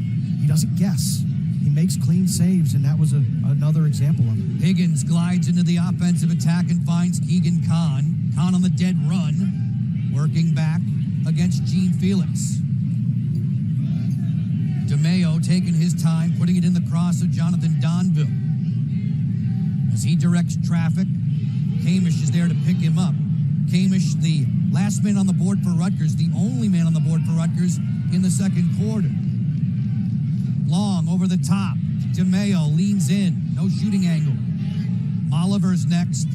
he doesn't guess. He makes clean saves, and that was another example of it.
Higgins glides into the offensive attack and finds Keegan Kahn. Kahn on the dead run, working back against Gene Felix. DeMaio taking his time, putting it in the cross of Jonathan Donville. As he directs traffic, Kamish is there to pick him up. Kamish, the last man on the board for Rutgers, the only man on the board for Rutgers in the second quarter. Long over the top. DeMaio leans in. No shooting angle. Malever's next.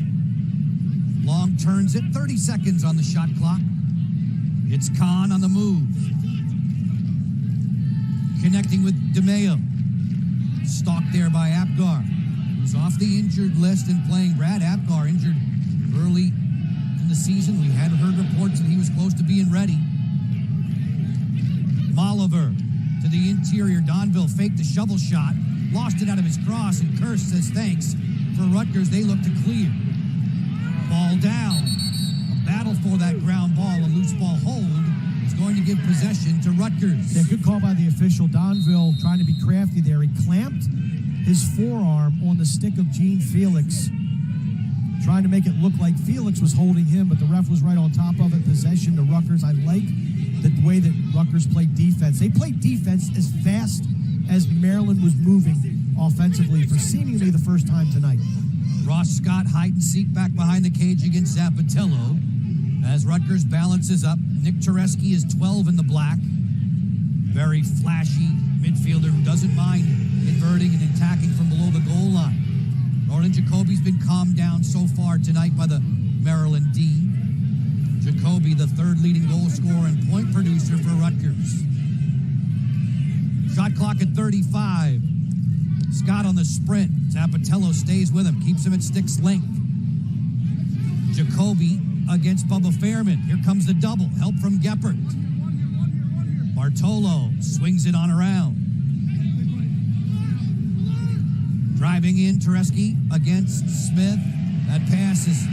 Long turns it. 30 seconds on the shot clock. It's Kahn on the move. Connecting with DeMaio. Stalked there by Apgar, who's off the injured list and playing. Brad Apgar injured early in the season. We had heard reports that he was close to being ready. Malever to the interior. Donville faked the shovel shot. Lost it out of his cross, and Kirst says thanks. For Rutgers, they look to clear. Ball down. A battle for that ground ball. A loose ball hold is going to give possession to Rutgers.
Yeah, good call by the official. Donville trying to be crafty there. He clamped his forearm on the stick of Gene Felix, trying to make it look like Felix was holding him, but the ref was right on top of it. Possession to Rutgers. I like the way that Rutgers played defense. They played defense as fast as Maryland was moving offensively for seemingly the first time tonight.
Ross Scott hide and seek back behind the cage against Zapatello as Rutgers balances up. Nick Teresky is 12 in the black. Very flashy midfielder who doesn't mind inverting and attacking from below the goal line. Ronan Jacoby's been calmed down so far tonight by the Maryland D. Jacoby, the third leading goal scorer and point producer for Rutgers. Shot clock at 35. Scott on the sprint. Zapatello stays with him, keeps him at stick's length. Jacoby against Bubba Fairman. Here comes the double. Help from Geppert. Bartolo swings it on around. Driving in, Teresky against Smith. That pass is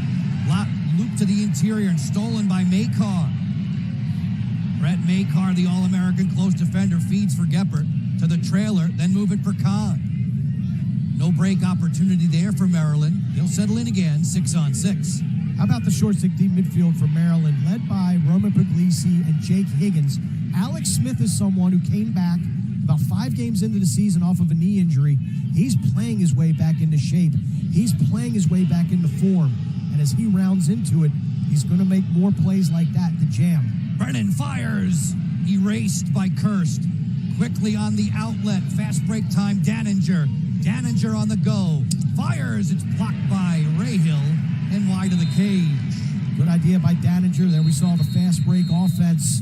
looped to the interior and stolen by Makar. Brett Makar, the All-American close defender, feeds for Geppert to the trailer, then move it for Kahn. No break opportunity there for Maryland. They'll settle in again, 6-on-6.
How about the short stick deep midfield for Maryland, led by Roman Puglisi and Jake Higgins? Alex Smith is someone who came back about 5 games into the season off of a knee injury. He's playing his way back into shape. He's playing his way back into form. And as he rounds into it, he's going to make more plays like that to jam.
Brennan fires. Erased by Kirst. Quickly on the outlet. Fast break time, Daninger. Daninger on the go. Fires. It's blocked by Rahill and wide of the cage.
Good idea by Daninger. There we saw the fast break offense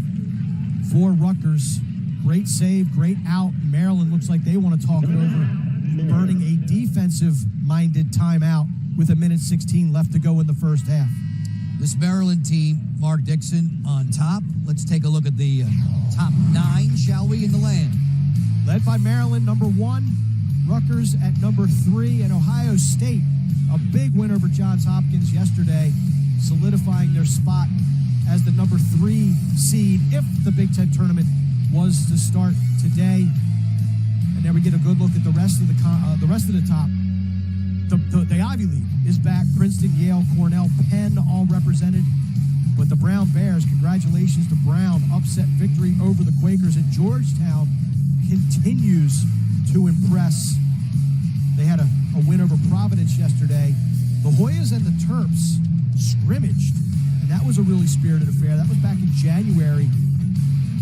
for Rutgers. Great save, great out. Maryland looks like they want to talk it over, burning a defensive-minded timeout with 1:16 left to go in the first half.
This Maryland team, Mark Dixon on top. Let's take a look at the top 9, shall we, in the land.
Led by Maryland, number 1. Rutgers at number 3. And Ohio State, a big win over Johns Hopkins yesterday, solidifying their spot as the number 3 seed if the Big Ten tournament was to start today. And then we get a good look at the rest of the top. The Ivy League is back. Princeton, Yale, Cornell, Penn all represented. But the Brown Bears, congratulations to Brown, upset victory over the Quakers. And Georgetown continues to impress. They had a win over Providence yesterday. The Hoyas and the Terps scrimmaged, and that was a really spirited affair. That was back in January.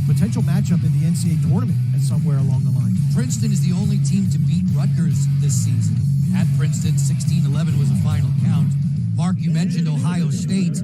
Potential matchup in the NCAA tournament at somewhere along the line.
Princeton is the only team to beat Rutgers this season. At Princeton, 16-11 was the final count. Mark, you mentioned Ohio State.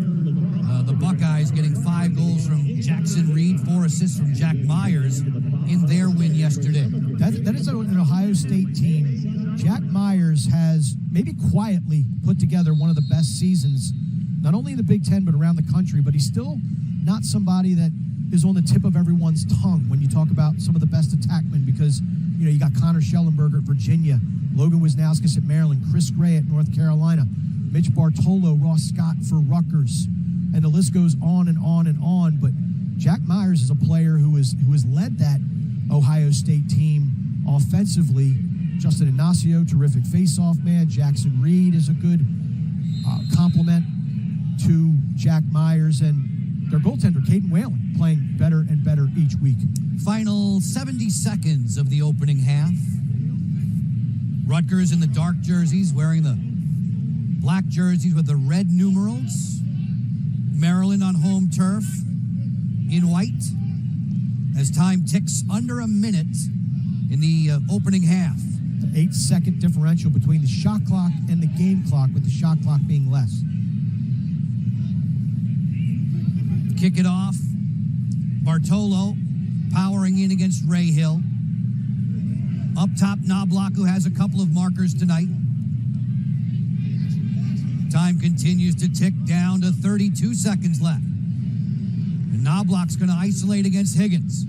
The Buckeyes getting 5 goals from Jackson Reed, 4 assists from Jack Myers in their win yesterday.
That is an Ohio State team. Jack Myers has maybe quietly put together one of the best seasons, not only in the Big Ten, but around the country. But he's still not somebody that is on the tip of everyone's tongue when you talk about some of the best attackmen, because, you know, you got Connor Schellenberger at Virginia, Logan Wisnauskas at Maryland, Chris Gray at North Carolina, Mitch Bartolo, Ross Scott for Rutgers, and the list goes on and on and on. But Jack Myers is a player who has led that Ohio State team offensively. Justin Ignacio, terrific face-off man. Jackson Reed is a good compliment to Jack Myers, and their goaltender, Caden Whalen, playing better and better each week.
Final 70 seconds of the opening half. Rutgers in the dark jerseys, wearing the black jerseys with the red numerals. Maryland on home turf in white. As time ticks under a minute in the opening half.
The 8-second differential between the shot clock and the game clock, with the shot clock being less.
Kick it off. Bartolo powering in against Ray Hill. Up top, Knobloch, who has a couple of markers tonight. Time continues to tick down to 32 seconds left. And Knobloch's going to isolate against Higgins.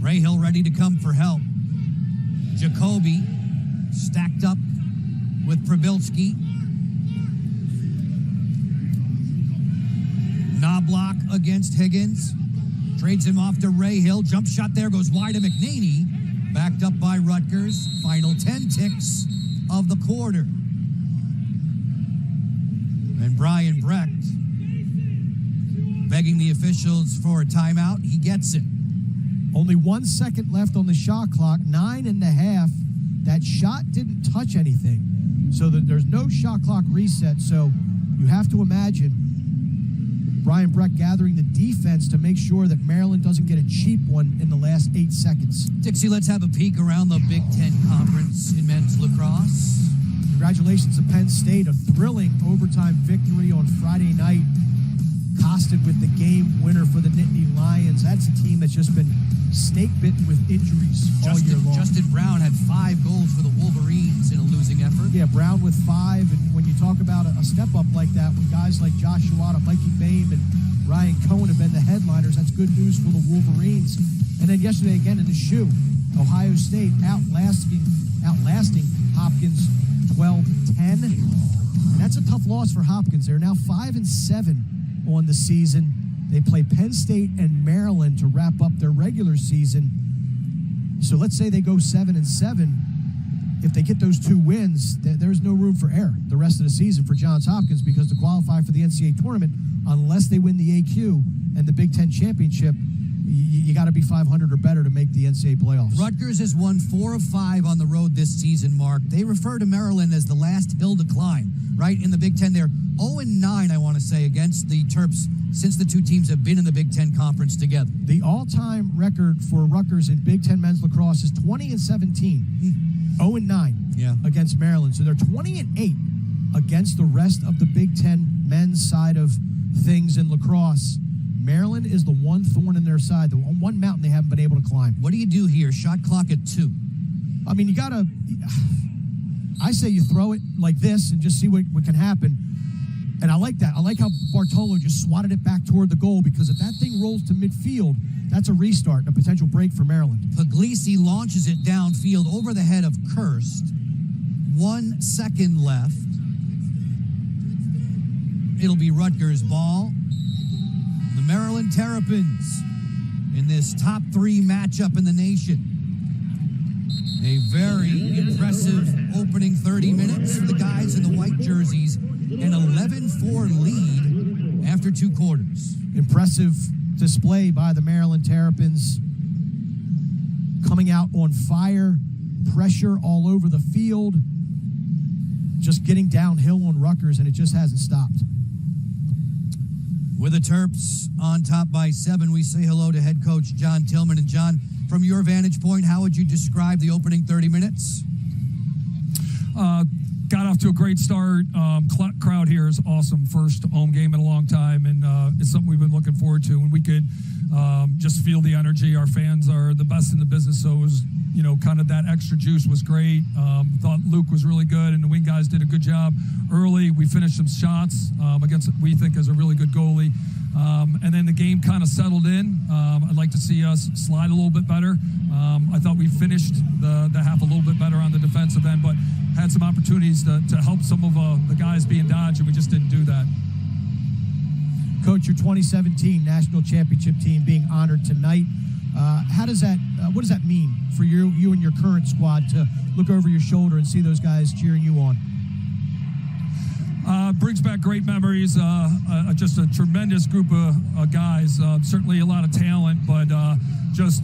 Ray Hill ready to come for help. Jacoby stacked up with Prabilski. Knobloch against Higgins. Trades him off to Ray Hill. Jump shot there goes wide to McNaney. Backed up by Rutgers. Final 10 ticks of the quarter. And Brian Brecht begging the officials for a timeout. He gets it.
Only 1 second left on the shot clock, 9.5. That shot didn't touch anything, so that there's no shot clock reset. So you have to imagine Brian Brecht gathering the defense to make sure that Maryland doesn't get a cheap one in the last 8 seconds.
Dixie, let's have a peek around the Big Ten Conference in men's lacrosse.
Congratulations to Penn State, a thrilling overtime victory on Friday night. Costed with the game winner for the Nittany Lions. That's a team that's just been snake-bitten with injuries all year long.
Justin Brown had 5 goals for the Wolverines in a losing effort.
Yeah, Brown with 5. And when you talk about a step-up like that, when guys like Josh Shawada, Mikey Boehm, and Ryan Cohen have been the headliners, that's good news for the Wolverines. And then yesterday again in the shoe, Ohio State outlasting Hopkins 12-10. And that's a tough loss for Hopkins. They're now 5-7 on the season. They play Penn State and Maryland to wrap up their regular season. So let's say they go 7-7. If they get those 2 wins, there's no room for error the rest of the season for Johns Hopkins, because to qualify for the NCAA tournament, unless they win the AQ and the Big Ten championship, you got to be 500 or better to make the NCAA playoffs.
Rutgers has won 4 of 5 on the road this season, Mark. They refer to Maryland as the last hill to climb, right, in the Big Ten. They're 0-9, I want to say, against the Terps since the 2 teams have been in the Big Ten Conference together.
The all-time record for Rutgers in Big Ten men's lacrosse is 20-17, 0-9 against Maryland. So they're 20-8 against the rest of the Big Ten men's side of things in lacrosse. Maryland is the one thorn in their side, the one mountain they haven't been able to climb.
What do you do here? Shot clock at 2.
I mean, I say you throw it like this and just see what can happen. And I like that. I like how Bartolo just swatted it back toward the goal, because if that thing rolls to midfield, that's a restart and a potential break for Maryland.
Puglisi launches it downfield over the head of Kirst. 1 second left. It'll be Rutgers' ball. The Maryland Terrapins in this top 3 matchup in the nation. A very impressive opening 30 minutes for the guys in the white jerseys. An 11-4 lead after 2 quarters.
Impressive display by the Maryland Terrapins. Coming out on fire, pressure all over the field. Just getting downhill on Rutgers, and it just hasn't stopped.
With the Terps on top by 7, we say hello to head coach John Tillman. And John, from your vantage point, how would you describe the opening 30 minutes?
got off to a great start. Crowd here is awesome. First home game in a long time, and it's something we've been looking forward to. And we could just feel the energy. Our fans are the best in the business, so it was, kind of that extra juice was great. Thought Luke was really good, and the wing guys did a good job early. We finished some shots against, we think, is a really good goalie. And then the game kind of settled in. I'd like to see us slide a little bit better. I thought we finished the half a little bit better on the defensive end, but had some opportunities to help some of the guys being Dodge, and we just didn't do that.
Coach, your 2017 national championship team being honored tonight. What does that mean for you and your current squad to look over your shoulder and see those guys cheering you on?
Brings back great memories. Just a tremendous group of guys. Certainly a lot of talent, but just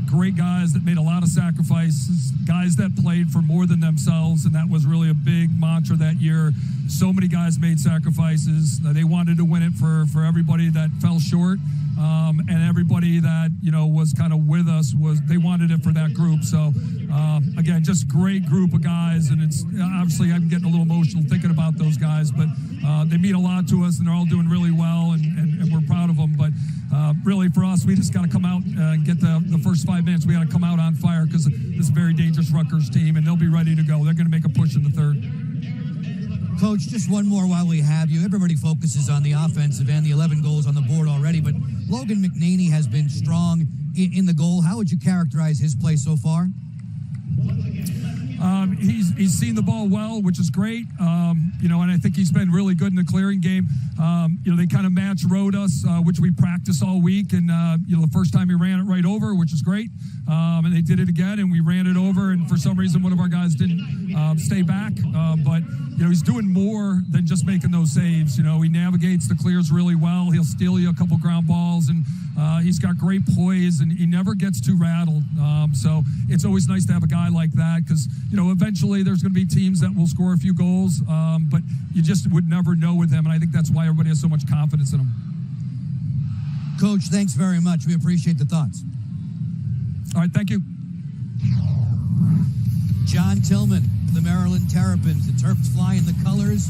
great guys that made a lot of sacrifices. Guys that played for more than themselves, and that was really a big mantra that year. So many guys made sacrifices. They wanted to win it for everybody that fell short, and everybody that was kind of with us they wanted it for that group. So again, just great group of guys, and it's obviously I'm getting a little emotional thinking about those guys, but they mean a lot to us, and they're all doing really well, and we're proud of them. But really for us, we just got to come out and get the first 5 minutes. We got to come out on fire because this is a very dangerous Rutgers team, and they'll be ready to go. They're going to make a push in the third.
Coach, just one more while we have you. Everybody focuses on the offensive end, the 11 goals on the board already, but Logan McNaney has been strong in the goal. How would you characterize his play so far?
He's seen the ball well, which is great. And I think he's been really good in the clearing game. They kind of match rode us, which we practice all week. And, the first time he ran it right over, which is great. And they did it again, and we ran it over. And for some reason, one of our guys didn't stay back. But he's doing more than just making those saves. He navigates the clears really well. He'll steal you a couple ground balls, and he's got great poise, and he never gets too rattled. So it's always nice to have a guy like that because, eventually there's going to be teams that will score a few goals, but you just would never know with him, and I think that's why everybody has so much confidence in him.
Coach, thanks very much. We appreciate the thoughts.
All right, thank you.
John Tillman, the Maryland Terrapins. The Terps flying the colors.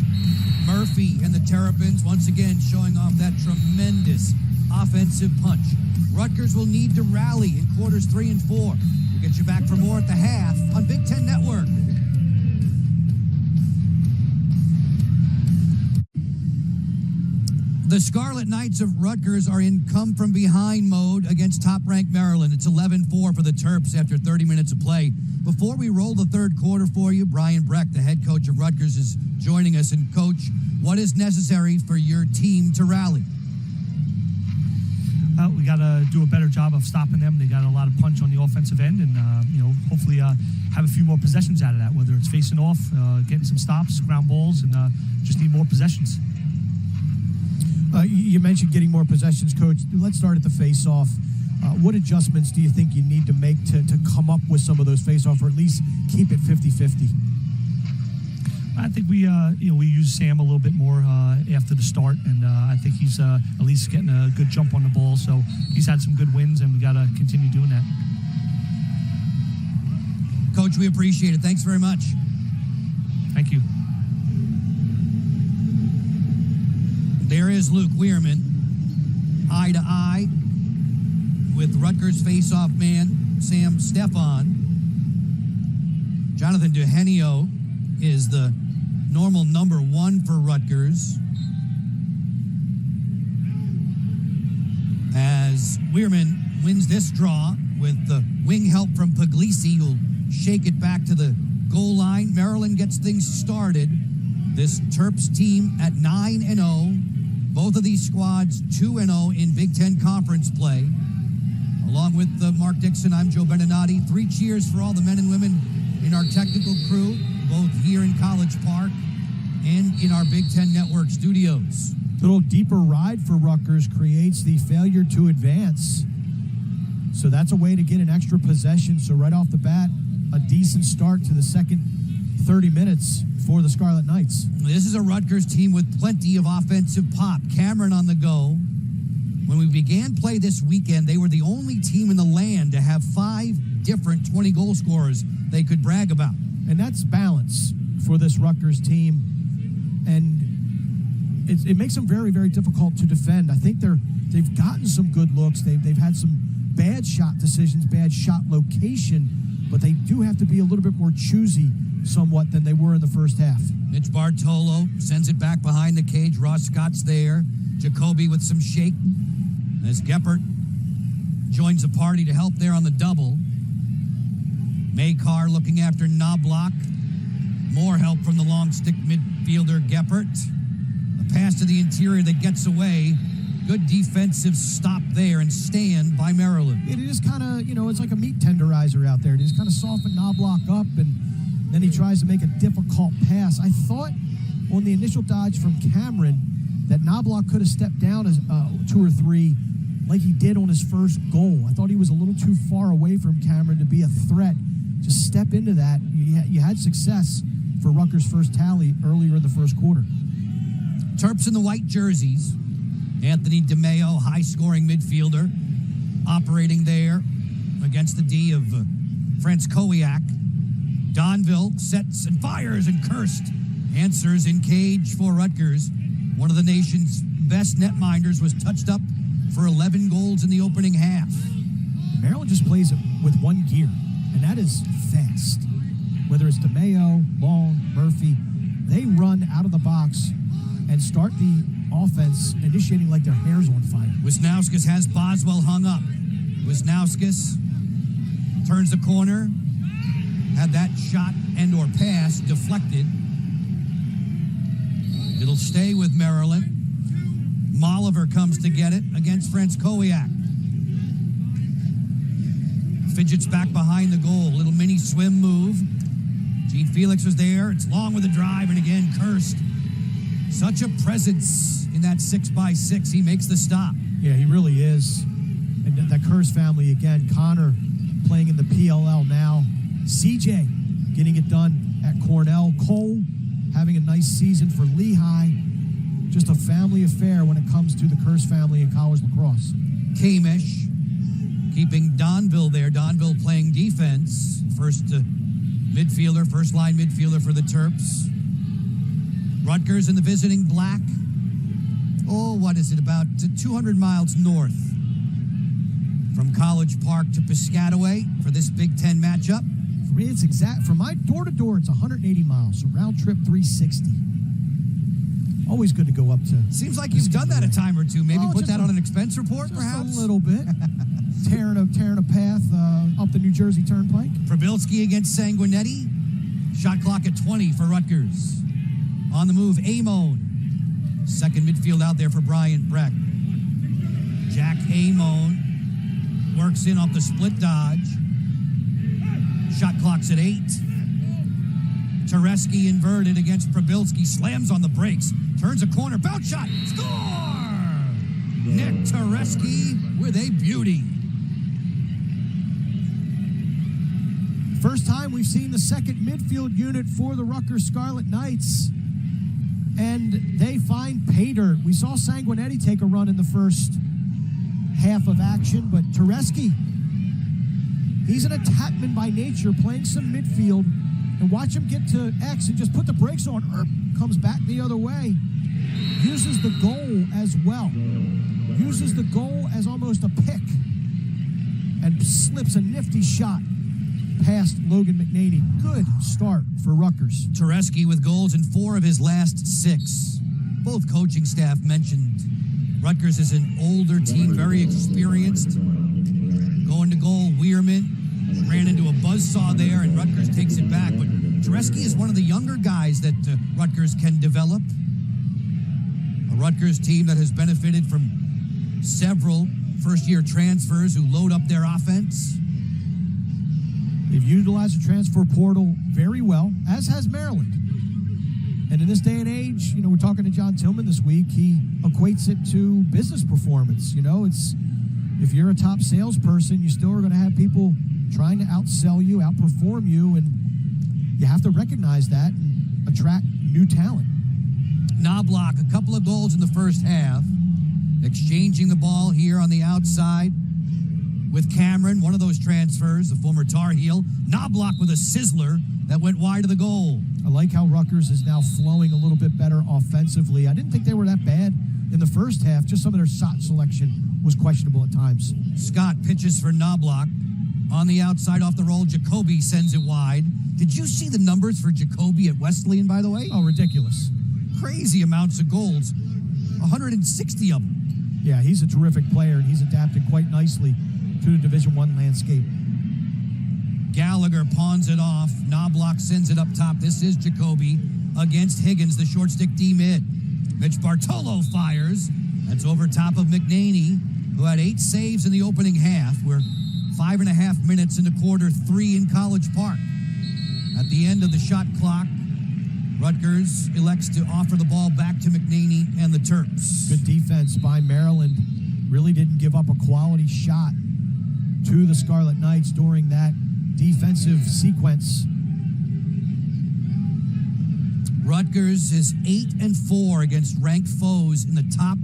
Murphy and the Terrapins once again showing off that tremendous offensive punch. Rutgers will need to rally in quarters 3 and 4. We'll get you back for more at the half on Big Ten Network. The Scarlet Knights of Rutgers are in come-from-behind mode against top-ranked Maryland. It's 11-4 for the Terps after 30 minutes of play. Before we roll the third quarter for you, Brian Breck, the head coach of Rutgers, is joining us. And, Coach, what is necessary for your team to rally?
We got to do a better job of stopping them. They got a lot of punch on the offensive end, and hopefully have a few more possessions out of that, whether it's facing off, getting some stops, ground balls, and just need more possessions.
You mentioned getting more possessions, Coach. Let's start at the face-off. What adjustments do you think you need to make to come up with some of those face-off, or at least keep it 50-50?
I think we use Sam a little bit more after the start, and I think he's at least getting a good jump on the ball. So he's had some good wins, and we got to continue doing that.
Coach, we appreciate it. Thanks very much.
Thank you.
There is Luke Weirman, eye to eye with Rutgers face-off man Sam Stefan. Jonathan Duhenio is the normal number 1 for Rutgers, as Weirman wins this draw with the wing help from Puglisi, who'll shake it back to the goal line. Maryland gets things started. This Terps team at 9-0. Both of these squads 2-0 in Big Ten Conference play. Along with Mark Dixon, I'm Joe Beninati. 3 cheers for all the men and women in our technical crew, both here in College Park and in our Big Ten Network studios.
A little deeper ride for Rutgers creates the failure to advance. So that's a way to get an extra possession. So right off the bat, a decent start to the second 30 minutes for the Scarlet Knights.
This is a Rutgers team with plenty of offensive pop. Cameron on the go. When we began play this weekend, they were the only team in the land to have 5 different 20-goal scorers they could brag about.
And that's balance for this Rutgers team, and it makes them very, very difficult to defend. I think they've gotten some good looks. They've had some bad shot decisions, bad shot location, but they do have to be a little bit more choosy somewhat than they were in the first half.
Mitch Bartolo sends it back behind the cage. Ross Scott's there. Jacoby with some shake as Geppert joins the party to help there on the double. Makar looking after Knobloch. More help from the long stick midfielder Geppert. A pass to the interior that gets away. Good defensive stop there and stand by Maryland.
It is kind of, it's like a meat tenderizer out there. It just kind of soften Knobloch up, and then he tries to make a difficult pass. I thought on the initial dodge from Cameron that Knobloch could have stepped down as 2 or 3 like he did on his first goal. I thought he was a little too far away from Cameron to be a threat. Just step into that. You had success for Rutgers' first tally earlier in the first quarter.
Terps in the white jerseys. Anthony DeMaio, high-scoring midfielder, operating there against the D of Francowiak. Donville sets and fires, and Kirst answers in cage for Rutgers. One of the nation's best netminders was touched up for 11 goals in the opening half.
Maryland just plays it with one gear, and that is fast. Whether it's DeMaio, Long, Murphy, they run out of the box and start the offense initiating like their hair's on fire.
Wisnauskas has Boswell hung up. Wisnauskas turns the corner. Had that shot and or pass deflected. It'll stay with Maryland. Malever comes to get it against Francowiak. Fidgets back behind the goal. Little mini swim move. Gene Felix was there. It's Long with a drive, and again, Kirst. Such a presence in that 6x6. He makes the stop.
Yeah, he really is. And that Kirst family, again, Connor playing in the PLL now. CJ getting it done at Cornell. Cole having a nice season for Lehigh. Just a family affair when it comes to the Kirst family in college lacrosse.
Kamish keeping Donville there. Donville playing defense. First midfielder, first line midfielder for the Terps. Rutgers in the visiting black. Oh, what is it, about 200 miles north from College Park to Piscataway for this Big Ten matchup.
For me, it's exact. From my door to door, it's 180 miles, so round trip 360. Always good to go up to.
Seems like you've done that a time or two. Maybe put that on an expense report,
just
perhaps?
A little bit. tearing a path up the New Jersey Turnpike.
Probilski against Sanguinetti. Shot clock at 20 for Rutgers. On the move, Amon. Second midfield out there for Brian Breck. Jack Amon works in off the split dodge. Shot clock's at 8. Teresky inverted against Probilski. Slams on the brakes. Turns a corner. Bounce shot. Score! Nick Teresky with a beauty.
First time we've seen the second midfield unit for the Rutgers Scarlet Knights. And they find pay dirt. We saw Sanguinetti take a run in the first half of action, but Teresky, he's an attackman by nature, playing some midfield, and watch him get to X and just put the brakes on. Comes back the other way. Uses the goal as well. Uses the goal as almost a pick. And slips a nifty shot past Logan McNaney. Good start for Rutgers.
Teresky with goals in 4 of his last 6. Both coaching staff mentioned Rutgers is an older team, very experienced. Going to goal, Weirman ran into a buzzsaw there, and Rutgers takes it back. But Teresky is one of the younger guys that Rutgers can develop. A Rutgers team that has benefited from several first-year transfers who load up their offense.
They've utilized the transfer portal very well, as has Maryland. And in this day and age, we're talking to John Tillman this week. He equates it to business performance. It's if you're a top salesperson, you still are going to have people trying to outsell you, outperform you, and you have to recognize that and attract new talent.
Knobloch, a couple of goals in the first half, exchanging the ball here on the outside with Cameron, one of those transfers, the former Tar Heel. Knobloch with a sizzler that went wide of the goal.
I like how Rutgers is now flowing a little bit better offensively. I didn't think they were that bad in the first half. Just some of their shot selection was questionable at times.
Scott pitches for Knobloch. On the outside off the roll, Jacoby sends it wide. Did you see the numbers for Jacoby at Wesleyan, by the way?
Oh, ridiculous.
Crazy amounts of goals. 160 of them.
Yeah, he's a terrific player, and he's adapted quite nicely to the Division I landscape.
Gallagher pawns it off. Knobloch sends it up top. This is Jacoby against Higgins, the short stick D-mid. Mitch Bartolo fires. That's over top of McNaney, who had 8 saves in the opening half. We're 5.5 minutes into quarter 3 in College Park. At the end of the shot clock, Rutgers elects to offer the ball back to McNaney and the Terps.
Good defense by Maryland. Really didn't give up a quality shot to the Scarlet Knights during that defensive sequence.
Rutgers is 8-4 against ranked foes in the top,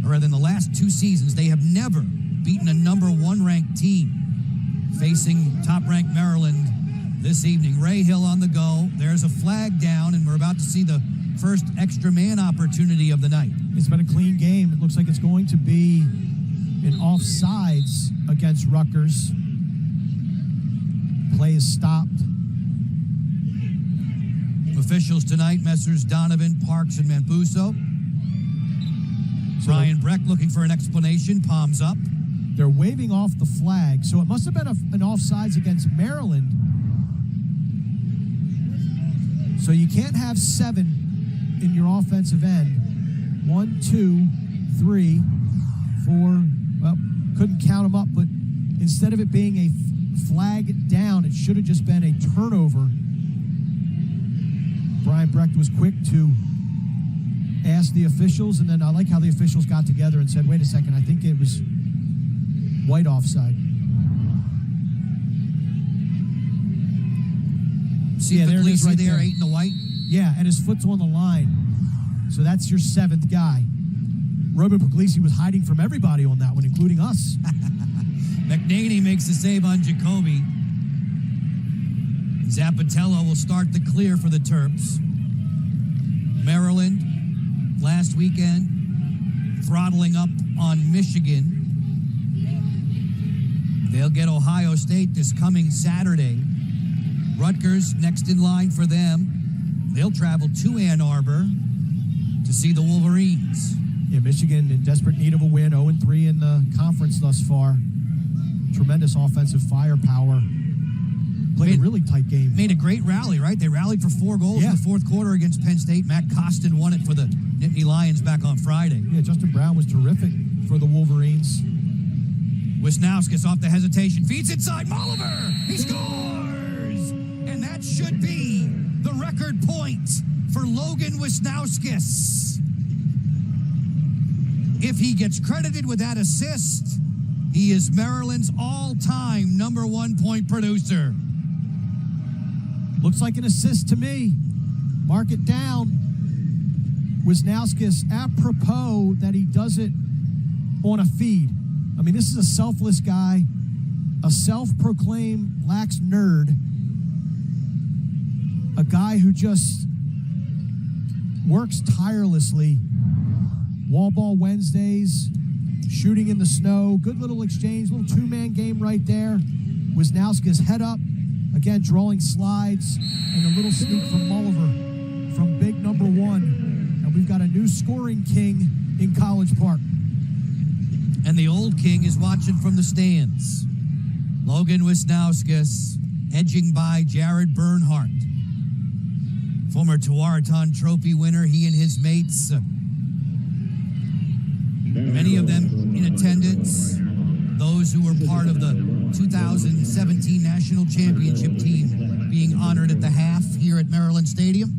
or rather in the last 2 seasons. They have never beaten a number 1 ranked team. Facing top-ranked Maryland this evening. Ray Hill on the go. There's a flag down, and we're about to see the first extra man opportunity of the night.
It's been a clean game. It looks like it's going to be an offsides against Rutgers. Play is stopped.
Officials tonight, Messrs. Donovan, Parks, and Manbuso. Brian Breck looking for an explanation, palms up.
They're waving off the flag, so it must have been an offsides against Maryland. So you can't have 7 in your offensive end. 1, 2, 3, 4. Well, couldn't count them up, but instead of it being a flag down, it should have just been a turnover. Brian Brecht was quick to ask the officials, and then I like how the officials got together and said, wait a second, I think it was white offside.
See, yeah, there it is right there, 8 in the white.
Yeah, and his foot's on the line. So that's your 7th guy. Robin Puglisi was hiding from everybody on that one, including us.
McNaney makes the save on Jacoby. Zappatello will start the clear for the Terps. Maryland, last weekend, throttling up on Michigan. They'll get Ohio State this coming Saturday. Rutgers next in line for them. They'll travel to Ann Arbor to see the Wolverines.
Yeah, Michigan in desperate need of a win, 0-3 in the conference thus far. Tremendous offensive firepower. Played a really tight game.
Made a great rally, right? They rallied for 4 goals in the fourth quarter against Penn State. Matt Costin won it for the Nittany Lions back on Friday.
Yeah, Justin Brown was terrific for the Wolverines.
Wisnauskas off the hesitation, feeds inside Malever. He scores! And that should be the record point for Logan Wisnauskas. If he gets credited with that assist, he is Maryland's all-time number 1 point producer.
Looks like an assist to me. Mark it down. Wisnauskas, apropos that he does it on a feed. I mean, this is a selfless guy, a self-proclaimed lax nerd, a guy who just works tirelessly. Wall ball Wednesdays, shooting in the snow, good little exchange, little 2-man game right there. Wisnauskas head up, again drawing slides, and a little sneak from Malever from big number 1. And we've got a new scoring king in College Park.
And the old king is watching from the stands. Logan Wisnauskas edging by Jared Bernhardt. Former Tewaaraton Trophy winner, he and his mates, many of them in attendance, those who were part of the 2017 National Championship team being honored at the half here at Maryland Stadium.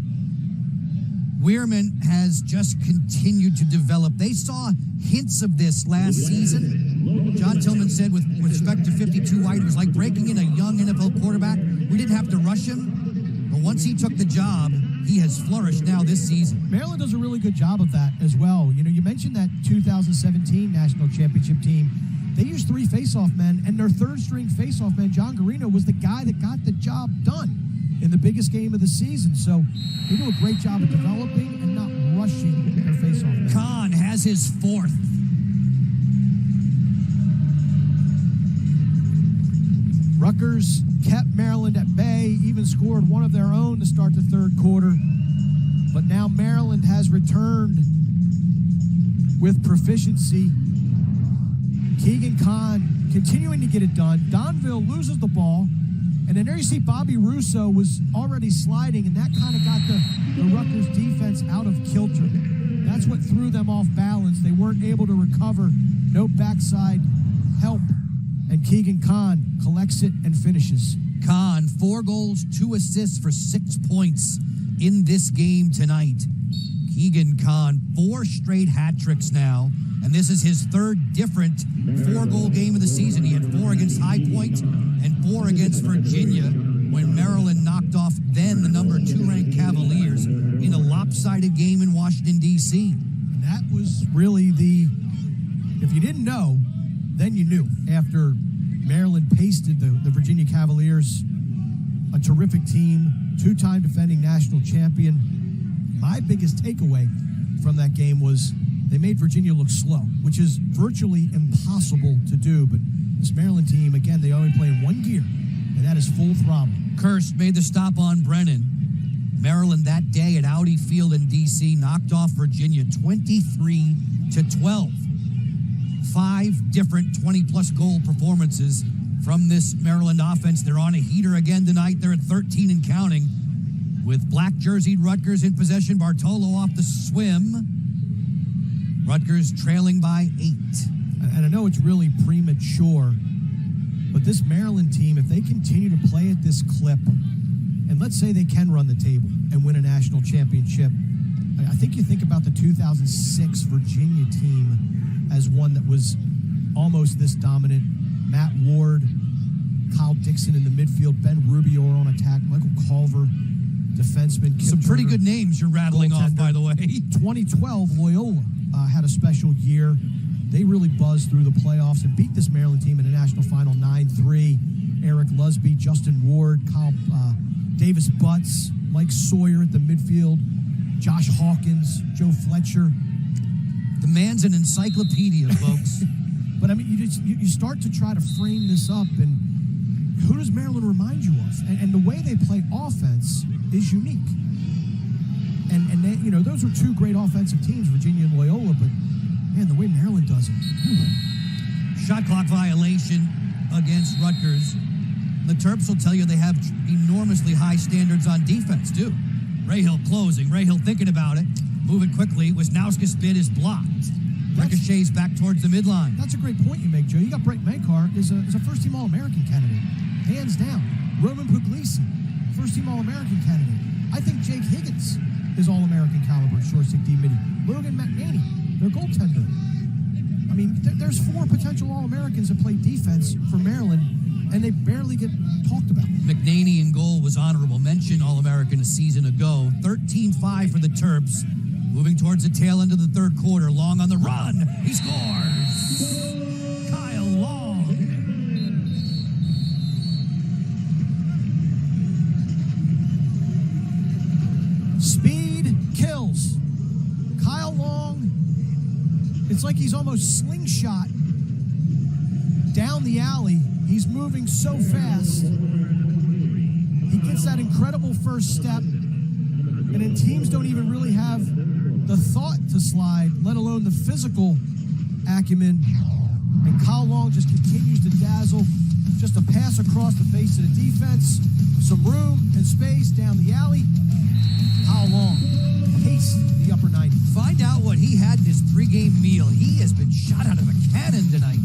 Weirman has just continued to develop. They saw hints of this last season. John Tillman said with respect to 52 White, it was like breaking in a young NFL quarterback. We didn't have to rush him, but once he took the job, he has flourished now this season.
Maryland does a really good job of that as well. You know, you mentioned that 2017 National Championship team. They used 3 faceoff men, and their third-string faceoff man, John Garino, was the guy that got the job done in the biggest game of the season. So they do a great job of developing and not rushing their face-off.
Kahn has his fourth.
Rutgers kept Maryland at bay, even scored one of their own to start the third quarter. But now Maryland has returned with proficiency. Keegan Kahn continuing to get it done. Donville loses the ball. And then there you see Bobby Russo was already sliding, and that kind of got the Rutgers defense out of kilter. That's what threw them off balance. They weren't able to recover. No backside help. And Keegan Kahn collects it and finishes.
Kahn, 4 goals, 2 assists for 6 points in this game tonight. Keegan Kahn, 4 straight hat tricks now, and this is his third different 4-goal game of the season. He had 4 against High Point and 4 against Virginia when Maryland knocked off then the number 2 ranked Cavaliers in a lopsided game in Washington, D.C.
And that was really if you didn't know, then you knew. After Maryland pasted the Virginia Cavaliers, a terrific team, 2-time defending national champion. My biggest takeaway from that game was they made Virginia look slow, which is virtually impossible to do. But this Maryland team, again, they only play in one gear, and that is full throttle.
Kirst made the stop on Brennan. Maryland that day at Audi Field in D.C. knocked off Virginia 23-12. 5 different 20-plus goal performances from this Maryland offense. They're on a heater again tonight. They're at 13 and counting with black-jerseyed Rutgers in possession. Bartolo off the swim. Rutgers trailing by 8.
And I know it's really premature, but this Maryland team, if they continue to play at this clip, and let's say they can run the table and win a national championship, I think you think about the 2006 Virginia team as one that was almost this dominant. Matt Ward, Kyle Dixon in the midfield, Ben Rubio on attack, Michael Culver, defenseman.
Some pretty good names you're rattling off, by the way.
2012, Loyola had a special year. They really buzzed through the playoffs and beat this Maryland team in the national final 9-3. Eric Lusby, Justin Ward, Kyle Davis Butts, Mike Sawyer at the midfield, Josh Hawkins, Joe Fletcher.
The man's an encyclopedia, folks.
But I mean, you start to try to frame this up, and who does Maryland remind you of? And the way they play offense is unique. And they, those are 2 great offensive teams, Virginia and Loyola, but man, the way Maryland does it.
Shot clock violation against Rutgers. The Terps will tell you they have enormously high standards on defense, too. Rahill closing. Rahill thinking about it. Moving quickly. Wisnauskas' spin is blocked. Ricochets back towards the midline.
That's a great point you make, Joe. You got Brett Makar is a first-team All-American candidate. Hands down. Roman Puglisi, first-team All-American candidate. I think Jake Higgins is All-American caliber, short-stick D-midi. Logan McNaney, their goaltender. I mean, there's 4 potential All-Americans that play defense for Maryland, and they barely get talked about.
McNaney in goal was honorable mention All-American a season ago. 13-5 for the Terps. Moving towards the tail end of the third quarter. Long on the run. He scores. Kyle Long.
Speed kills. Kyle Long, it's like he's almost slingshot down the alley. He's moving so fast. He gets that incredible first step. And then teams don't even really have the thought to slide, let alone the physical acumen. And Kyle Long just continues to dazzle. Just a pass across the face of the defense. Some room and space down the alley. Kyle Long paced the upper 90.
Find out what he had in his pregame meal. He has been shot out of a cannon tonight.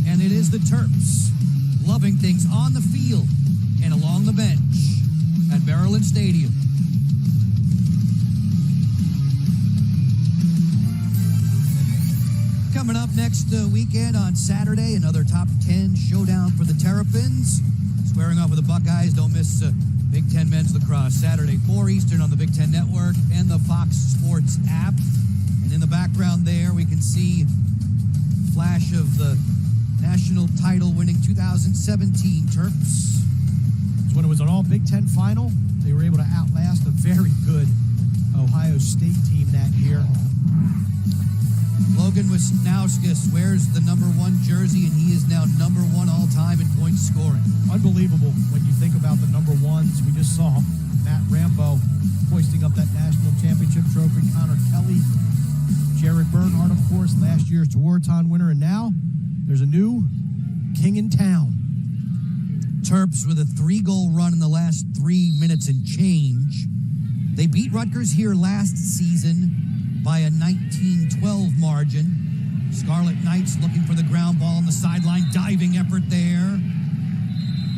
And it is the Terps loving things on the field and along the bench at Maryland Stadium. Coming up next weekend on Saturday, another top 10 showdown for the Terrapins. Squaring off with the Buckeyes. Don't miss Big Ten Men's Lacrosse Saturday, 4 Eastern on the Big Ten Network and the Fox Sports app. And in the background there, we can see a flash of the national title winning 2017 Terps.
It's when it was an all Big Ten final. They were able to outlast a very good Ohio State team that year.
Logan Wisnauskas wears the number 1 jersey, and he is now number 1 all-time in points scoring.
Unbelievable when you think about the number ones. We just saw Matt Rambo hoisting up that national championship trophy. Connor Kelly, Jared Bernhardt, of course, last year's Tewaaraton winner. And now there's a new king in town.
Terps with a 3-goal run in the last 3 minutes and change. They beat Rutgers here last season by a 19-12 margin. Scarlet Knights looking for the ground ball on the sideline. Diving effort there.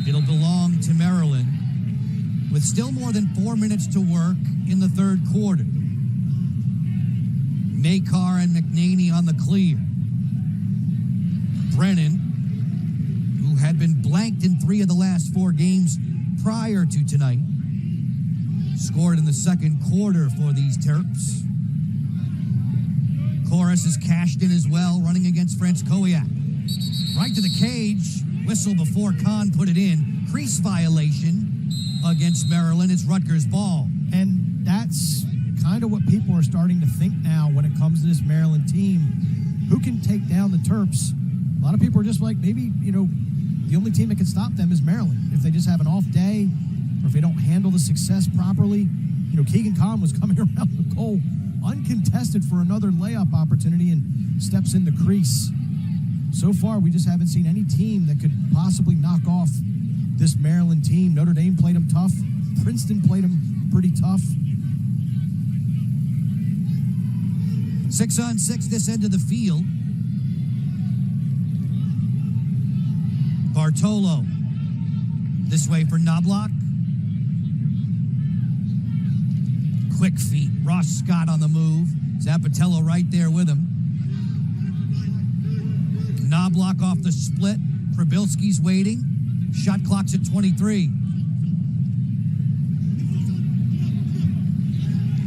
It'll belong to Maryland with still more than 4 minutes to work in the third quarter. Makar and McNaney on the clear. Brennan, who had been blanked in 3 of the last 4 games prior to tonight, scored in the second quarter for these Terps. Koras is cashed in as well, running against Francowiak. Right to the cage. Whistle before Kahn put it in. Crease violation against Maryland. It's Rutgers' ball.
And that's kind of what people are starting to think now when it comes to this Maryland team. Who can take down the Terps? A lot of people are just like, maybe, the only team that can stop them is Maryland. If they just have an off day, or if they don't handle the success properly. Keegan Kahn was coming around the goal uncontested for another layup opportunity and steps in the crease. So far, we just haven't seen any team that could possibly knock off this Maryland team. Notre Dame played them tough. Princeton played them pretty tough.
6-on-6 this end of the field. Bartolo this way for Knobloch. Quick feet. Ross Scott on the move. Zapatello right there with him. Knobloch off the split. Probilski's waiting. Shot clock's at 23.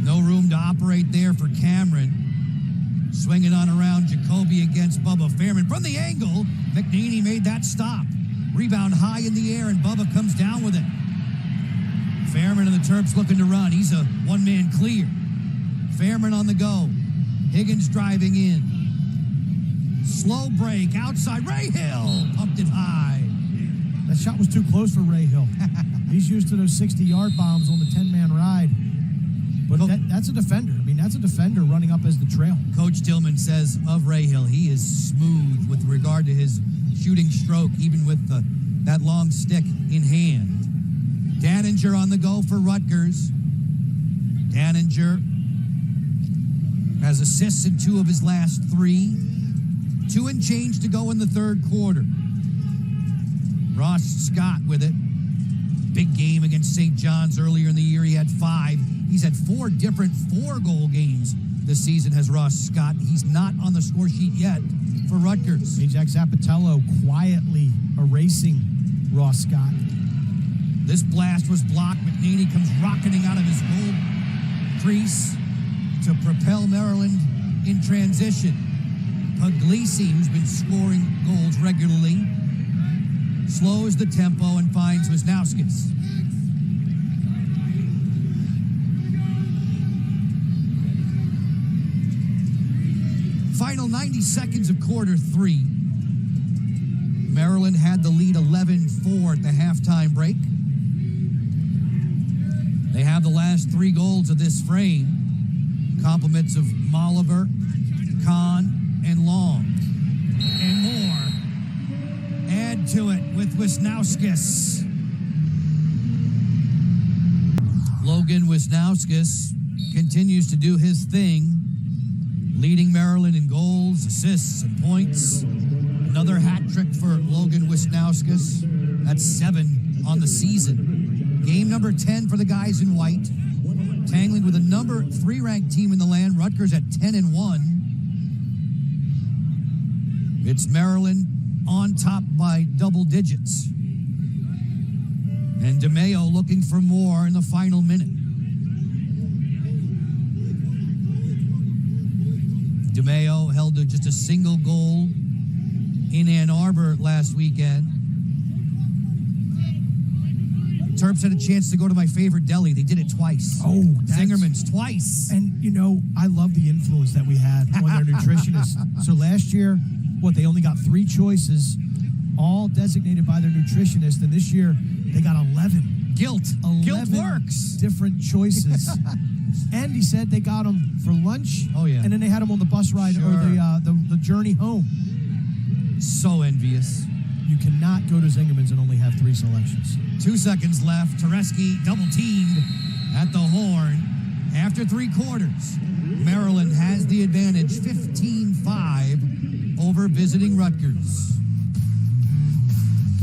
No room to operate there for Cameron. Swinging on around Jacoby against Bubba Fairman. From the angle, McNaney made that stop. Rebound high in the air, and Bubba comes down with it. Fairman and the Terps looking to run. He's a one-man clear. Fairman on the go. Higgins driving in. Slow break outside. Ray Hill pumped it high.
That shot was too close for Ray Hill. He's used to those 60-yard bombs on the 10-man ride. But that's a defender. That's a defender running up as the trail.
Coach Tillman says of Ray Hill, he is smooth with regard to his shooting stroke, even with that long stick in hand. Daninger on the go for Rutgers. Daninger has assists in 2 of his last 3. 2 and change to go in the third quarter. Ross Scott with it. Big game against St. John's earlier in the year. He had 5. He's had 4 different 4-goal games this season, has Ross Scott. He's not on the score sheet yet for Rutgers.
Ajax Zapatello quietly erasing Ross Scott.
This blast was blocked. McNaney comes rocketing out of his goal crease to propel Maryland in transition. Puglisi, who's been scoring goals regularly, slows the tempo and finds Wisnauskas. Final 90 seconds of quarter 3. Maryland had the lead 11-4 at the halftime break. They have the last 3 goals of this frame. Compliments of Malever, Kahn, and Long. And more. Add to it with Wisnauskas. Logan Wisnauskas continues to do his thing, leading Maryland in goals, assists, and points. Another hat trick for Logan Wisnauskas. That's 7 on the season. Game number 10 for the guys in white. Tangling with a number 3 ranked team in the land, Rutgers at 10-1. It's Maryland on top by double digits. And DeMaio looking for more in the final minute. DeMaio held to just a single goal in Ann Arbor last weekend. Terps had a chance to go to my favorite deli. They did it twice.
Oh,
Zingerman's twice.
And, I love the influence that we had on their nutritionists. So last year, they only got 3 choices, all designated by their nutritionist. And this year, they got 11.
Guilt
11
works.
Different choices. And he said they got them for lunch.
Oh, yeah.
And then they had them on the bus ride or the journey home.
So envious.
You cannot go to Zingerman's and only have 3 selections.
2 seconds left. Teresky double-teamed at the horn. After 3 quarters, Maryland has the advantage, 15-5 over visiting Rutgers.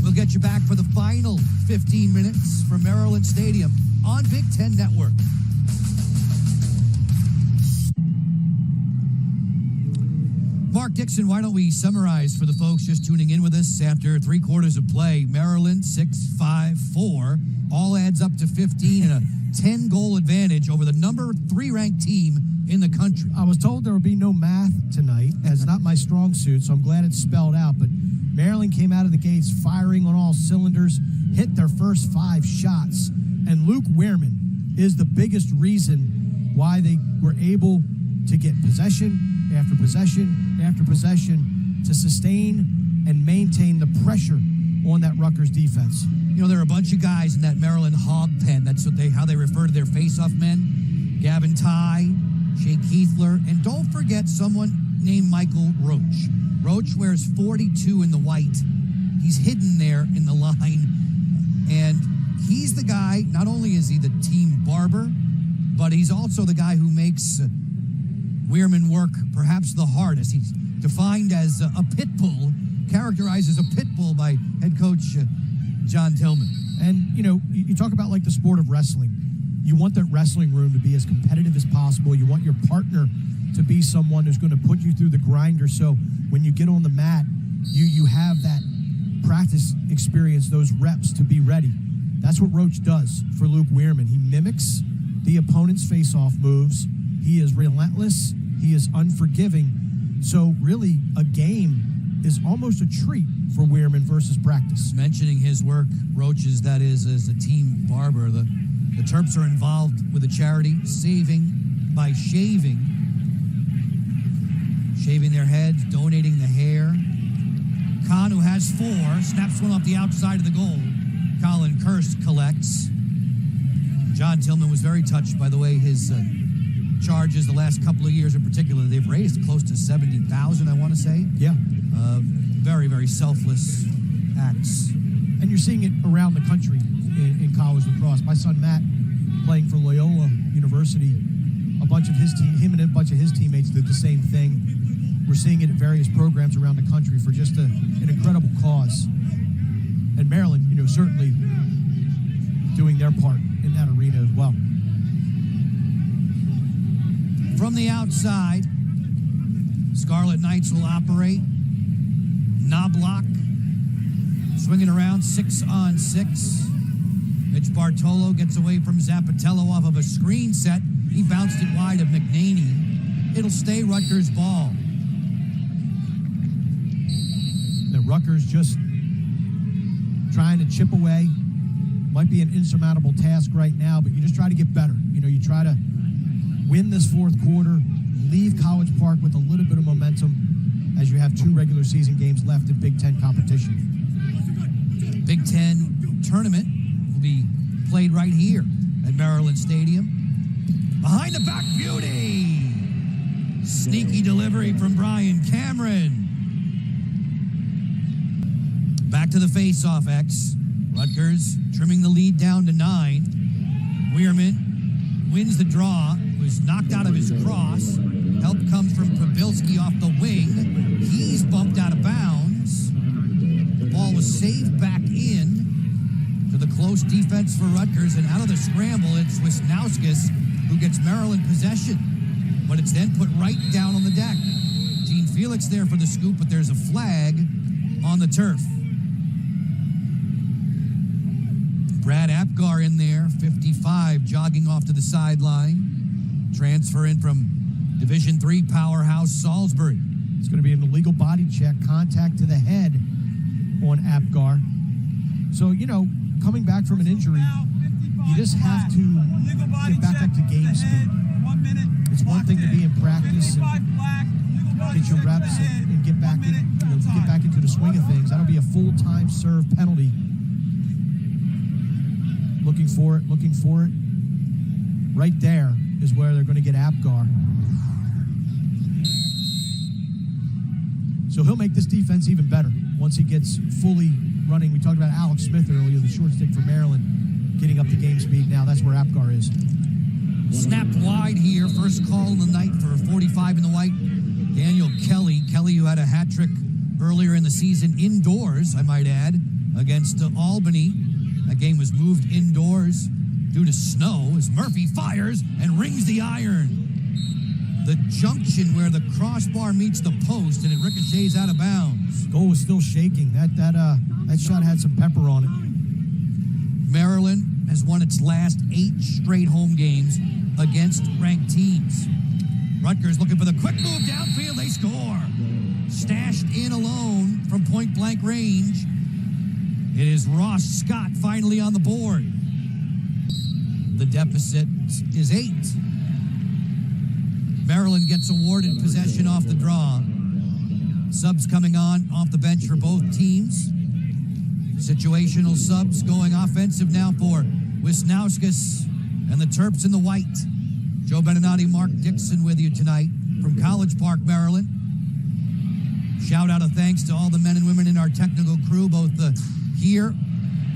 We'll get you back for the final 15 minutes from Maryland Stadium on Big Ten Network. Mark Dixon, why don't we summarize for the folks just tuning in with us after 3 quarters of play? Maryland 6-5-4, all adds up to 15 and a 10-goal advantage over the number 3 ranked team in the country.
I was told there would be no math tonight. That's not my strong suit, so I'm glad it's spelled out. But Maryland came out of the gates firing on all cylinders, hit their first 5 shots, and Luke Wehrman is the biggest reason why they were able to get possession after possession after possession to sustain and maintain the pressure on that Rutgers defense.
There are a bunch of guys in that Maryland hog pen. That's how they refer to their face-off men. Gavin Ty, Jake Heathler, and don't forget someone named Michael Roach. Roach wears 42 in the white. He's hidden there in the line. And he's the guy, not only is he the team barber, but he's also the guy who makes Wehrman work perhaps the hardest. He's defined as a pit bull, characterized as a pit bull by head coach John Tillman.
And, you talk about like the sport of wrestling. You want that wrestling room to be as competitive as possible. You want your partner to be someone who's going to put you through the grinder. So when you get on the mat, you have that practice experience, those reps to be ready. That's what Roach does for Luke Wehrman. He mimics the opponent's face-off moves. He is relentless. He is unforgiving. So really, a game is almost a treat for Wehrman versus practice.
Mentioning his work, Roach's, that is, as a team barber, the Terps are involved with a charity, saving by shaving their heads, donating the hair. Khan, who has 4, snaps one off the outside of the goal. Colin Kirst collects. John Tillman was very touched by the way his charges the last couple of years in particular. They've raised close to 70,000, I want to say.
Yeah.
Very, very selfless acts.
And you're seeing it around the country in college lacrosse. My son Matt, playing for Loyola University, him and a bunch of his teammates did the same thing. We're seeing it at various programs around the country for just an incredible cause. And Maryland, certainly doing their part in that arena as well.
From the outside, Scarlet Knights will operate. Knobloch swinging around 6-on-6. Mitch Bartolo gets away from Zappatello off of a screen set. He bounced it wide of McNaney. It'll stay Rutgers' ball.
The Rutgers just trying to chip away. Might be an insurmountable task right now, but you just try to get better. You try to win this 4th quarter, leave College Park with a little bit of momentum as you have 2 regular season games left in Big Ten competition.
Big Ten tournament will be played right here at Maryland Stadium. Behind the back, beauty! Sneaky delivery from Brian Cameron. Back to the face-off X. Rutgers trimming the lead down to 9. Wehrman wins the draw, was knocked out of his cross. Help comes from Pabilski off the wing. He's bumped out of bounds. The ball was saved back in to the close defense for Rutgers, and out of the scramble, it's Wisnauskas who gets Maryland possession, but it's then put right down on the deck. Gene Felix there for the scoop, but there's a flag on the turf. Brad Apgar in there, 55, jogging off to the sideline. Transfer in from Division III powerhouse Salisbury.
It's going to be an illegal body check, contact to the head on Apgar. So, coming back from an injury, you just have to get back up to game speed. It's one thing to be in practice and get your reps and get back into the swing of things. That'll be a full-time serve penalty. Looking for it. Right there is where they're going to get Apgar. So he'll make this defense even better once he gets fully running. We talked about Alex Smith earlier, the short stick for Maryland, getting up to game speed now. That's where Apgar is.
Snapped wide here. First call of the night for 45 in the white. Daniel Kelly. Kelly, who had a hat trick earlier in the season indoors, I might add, against Albany. That game was moved indoors due to snow as Murphy fires and rings the iron. The junction where the crossbar meets the post and it ricochets out of bounds.
Goal was still shaking. That shot had some pepper on it.
Maryland has won its last 8 straight home games against ranked teams. Rutgers looking for the quick move downfield. They score. Stashed in alone from point-blank range. It is Ross Scott finally on the board. The deficit is 8. Maryland gets awarded possession off the draw. Subs coming on off the bench for both teams. Situational subs going offensive now for Wisnauskas and the Terps in the white. Joe Beninati, Mark Dixon with you tonight from College Park, Maryland. Shout out of thanks to all the men and women in our technical crew, both here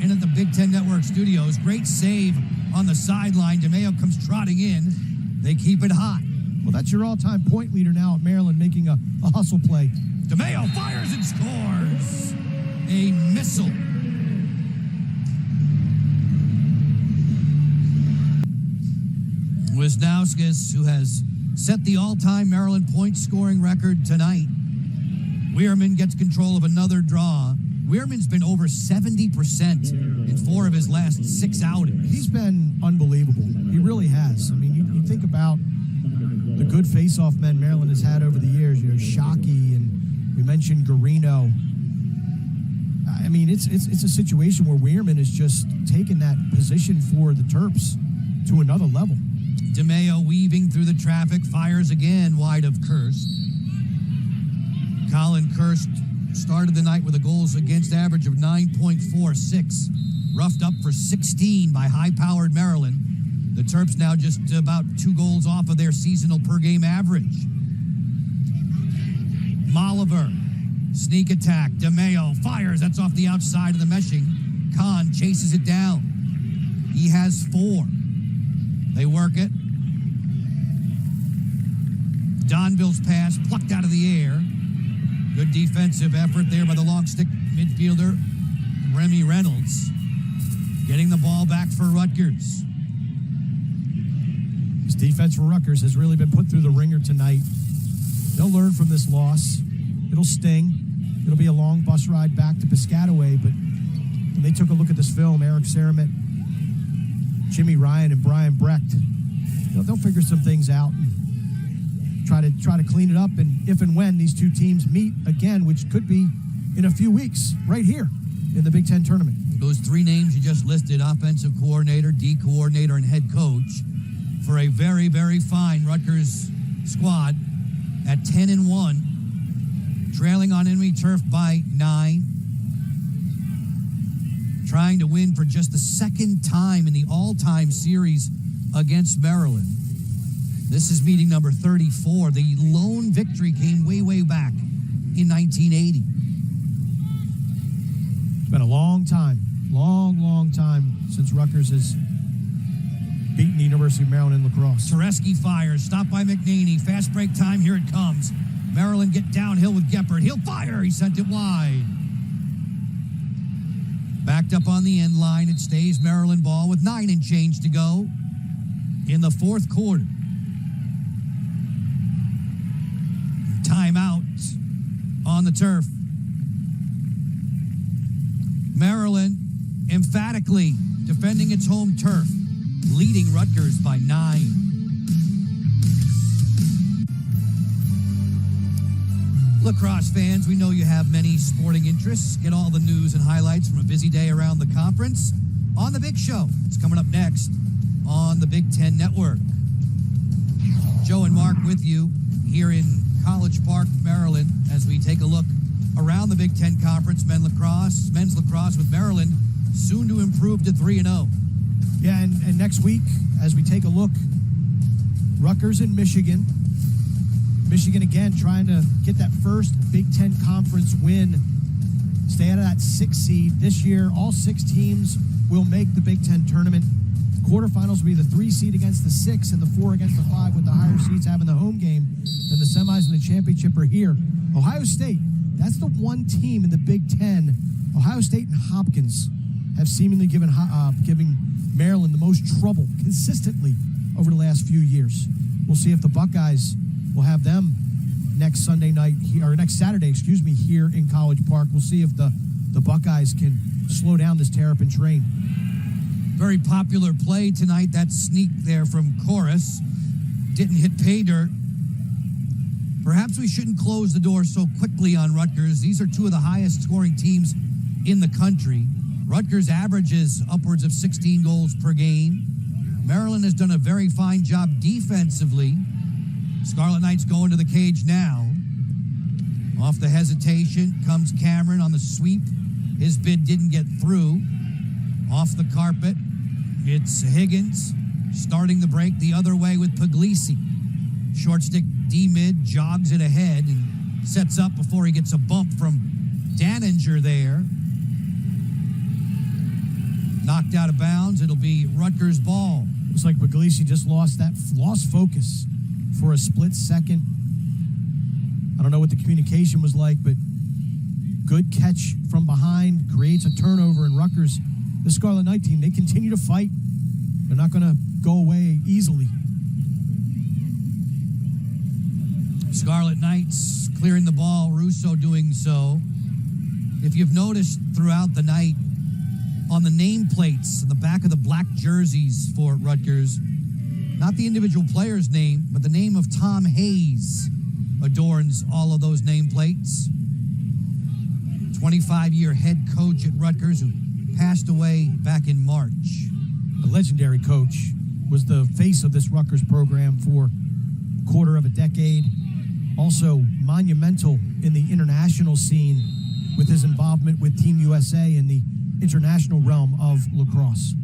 and at the Big Ten Network studios. Great save on the sideline. DeMaio comes trotting in. They keep it hot.
Well, that's your all-time point leader now at Maryland, making a hustle play.
DeMaio fires and scores. A missile. Wisnauskas, who has set the all-time Maryland point-scoring record tonight. Weirman gets control of another draw. Weirman's been over 70% in 4 of his last 6 outings.
He's been unbelievable. He really has. I mean, you think about the good face-off men Maryland has had over the years. You know, Shockey, and we mentioned Garino. I mean, it's a situation where Weirman has just taken that position for the Terps to another level.
DeMaio weaving through the traffic, fires again wide of Kirst. Colin Kirst started the night with a goals against average of 9.46. Roughed up for 16 by high-powered Maryland. The Terps now just about 2 goals off of their seasonal per-game average. Malever, sneak attack. DeMaio fires. That's off the outside of the meshing. Kahn chases it down. He has 4. They work it. Donville's pass plucked out of the air. Good defensive effort there by the long stick midfielder, Remy Reynolds. Getting the ball back for Rutgers.
This defense for Rutgers has really been put through the ringer tonight. They'll learn from this loss. It'll sting. It'll be a long bus ride back to Piscataway, but when they took a look at this film, Eric Saramet, Jimmy Ryan, and Brian Brecht, they'll figure some things out and try to clean it up. And if and when these two teams meet again, which could be in a few weeks, right here in the Big Ten tournament.
Those 3 names you just listed, offensive coordinator, D coordinator, and head coach, for a very, very fine Rutgers squad at 10-1, trailing on enemy turf by 9, trying to win for just the 2nd time in the all-time series against Maryland. This is meeting number 34. The lone victory came way, way back in 1980.
It's been a long time, long time since Rutgers has beaten the University of Maryland in lacrosse.
Teresky fires, stopped by McNaney. Fast break time, here it comes. Maryland get downhill with Geppert. He'll fire, he sent it wide. Backed up on the end line, it stays Maryland ball with 9 and change to go in the 4th quarter. Timeout on the turf. Maryland emphatically defending its home turf, leading Rutgers by 9. Lacrosse fans, we know you have many sporting interests. Get all the news and highlights from a busy day around the conference on the Big Show. It's coming up next on the Big Ten Network. Joe and Mark with you here in College Park, Maryland, as we take a look around the Big Ten Conference. Men's lacrosse with Maryland soon to improve to 3-0.
Yeah, and next week, as we take a look, Rutgers and Michigan. Michigan again trying to get that first Big Ten Conference win. Stay out of that 6th seed. This year, all 6 teams will make the Big Ten tournament. Quarterfinals will be the 3 seed against the 6 and the 4 against the 5, with the higher seeds having the home game. Then the semis and the championship are here. Ohio State, that's the one team in the Big Ten. Ohio State and Hopkins have seemingly giving Maryland the most trouble consistently over the last few years. We'll see if the Buckeyes will have them next Saturday, here in College Park. We'll see if the Buckeyes can slow down this Terrapin train.
Very popular play tonight. That sneak there from Koras didn't hit pay dirt. Perhaps we shouldn't close the door so quickly on Rutgers. These are 2 of the highest scoring teams in the country. Rutgers averages upwards of 16 goals per game. Maryland has done a very fine job defensively. Scarlet Knights go into the cage now. Off the hesitation comes Cameron on the sweep. His bid didn't get through. Off the carpet, it's Higgins starting the break the other way with Puglisi. Short stick D-mid jogs it ahead and sets up before he gets a bump from Daninger there. Knocked out of bounds. It'll be Rutgers ball.
Looks like Puglisi just lost focus for a split second. I don't know what the communication was like, but good catch from behind creates a turnover, and Rutgers, the Scarlet Knight team, they continue to fight. They're not going to go away easily.
Scarlet Knights clearing the ball, Russo doing so. If you've noticed throughout the night, on the nameplates on the back of the black jerseys for Rutgers, not the individual player's name, but the name of Tom Hayes adorns all of those nameplates. 25-year head coach at Rutgers who passed away back in March.
The legendary coach was the face of this Rutgers program for a quarter of a decade. Also monumental in the international scene with his involvement with Team USA in the international realm of lacrosse.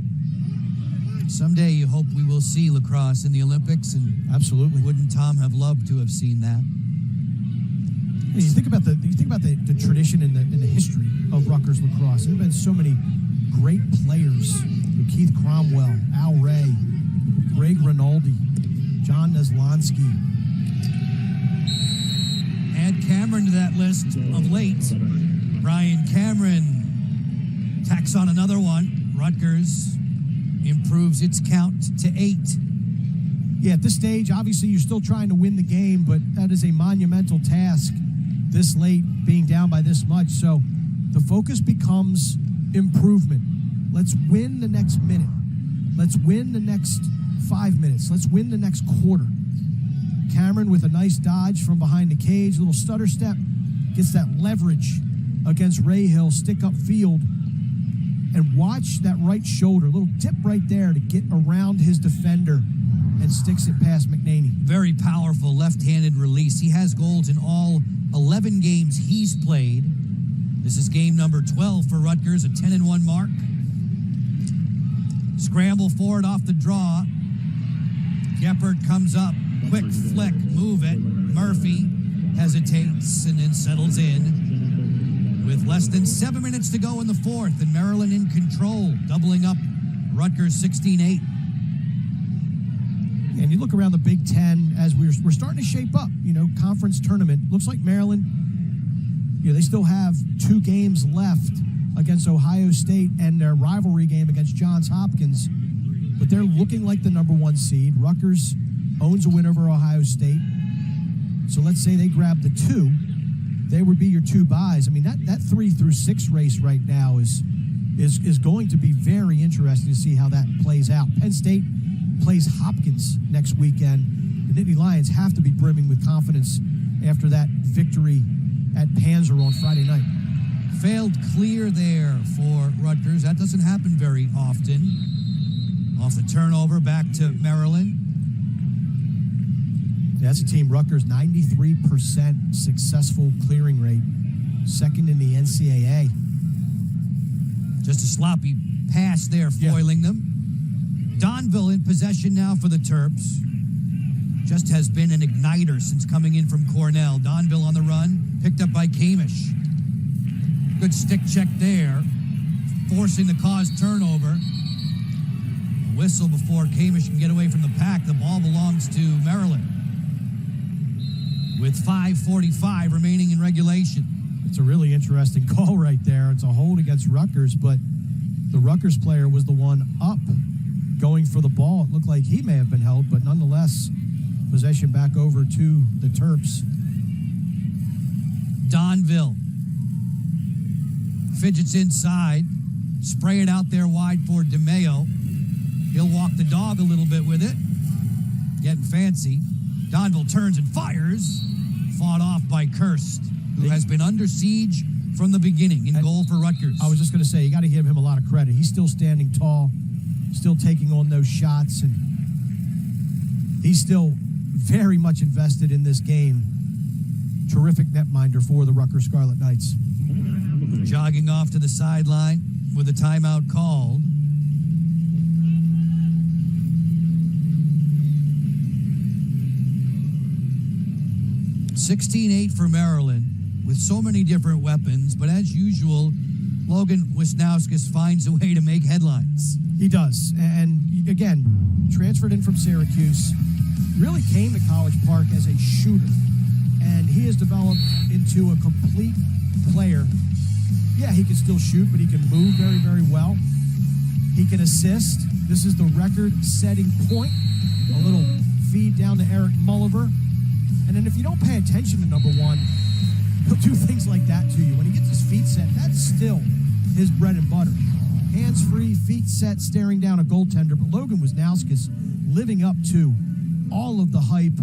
Someday you hope we will see lacrosse in the Olympics, and
absolutely,
wouldn't Tom have loved to have seen that?
You think about the tradition and the history of Rutgers lacrosse. There have been so many great players: Keith Cromwell, Al Ray, Greg Rinaldi, John Neslonsky.
Add Cameron to that list of late. Brian Cameron tacks on another one. Rutgers improves its count to 8.
Yeah, at this stage, obviously you're still trying to win the game, but that is a monumental task this late, being down by this much. So the focus becomes improvement. Let's win the next minute. Let's win the next 5 minutes. Let's win the next quarter. Cameron with a nice dodge from behind the cage, little stutter step, gets that leverage against Rahill, stick up field, and watch that right shoulder, little dip right there to get around his defender and sticks it past McNaney.
Very powerful left-handed release. He has goals in all 11 games he's played. This is game number 12 for Rutgers, a 10-1 mark. Scramble forward off the draw. Geppert comes up, quick flick, move it. Murphy hesitates and then settles in. With less than 7 minutes to go in the fourth, and Maryland in control, doubling up Rutgers 16-8.
And you look around the Big Ten as we're starting to shape up, conference tournament. Looks like Maryland, they still have 2 games left against Ohio State and their rivalry game against Johns Hopkins. But they're looking like the number 1 seed. Rutgers owns a win over Ohio State. So let's say they grab the 2. They would be your 2 buys. I mean, that 3 through 6 race right now is going to be very interesting to see how that plays out. Penn State plays Hopkins next weekend. The Nittany Lions have to be brimming with confidence after that victory at Panzer on Friday night.
Failed clear there for Rutgers. That doesn't happen very often. Off the turnover, back to Maryland.
That's a team, Rutgers, 93% successful clearing rate. Second in the NCAA.
Just a sloppy pass there, foiling them. Donville in possession now for the Terps. Just has been an igniter since coming in from Cornell. Donville on the run, picked up by Kamish. Good stick check there, forcing the cause turnover. A whistle before Kamish can get away from the pack. The ball belongs to Maryland with 5:45 remaining in regulation.
It's a really interesting call right there. It's a hold against Rutgers, but the Rutgers player was the one up going for the ball. It looked like he may have been held, but nonetheless, possession back over to the Terps.
Donville fidgets inside, spray it out there wide for DeMaio. He'll walk the dog a little bit with it, getting fancy. Donville turns and fires, fought off by Kirst, who has been under siege from the beginning, in goal for Rutgers.
I was just going to say, you got to give him a lot of credit. He's still standing tall, still taking on those shots, and he's still very much invested in this game. Terrific netminder for the Rutgers Scarlet Knights.
Jogging off to the sideline with a timeout called. (16-8) for Maryland, with so many different weapons, but as usual, Logan Wisnauskas finds a way to make headlines.
He does, and again, transferred in from Syracuse, really came to College Park as a shooter, and he has developed into a complete player. Yeah, he can still shoot, but he can move very, very well. He can assist. This is the record-setting point. A little feed down to Eric Malever. And then if you don't pay attention to number one, he'll do things like that to you. When he gets his feet set, that's still his bread and butter. Hands-free, feet set, staring down a goaltender. But Logan Wisnauskas living up to all of the hype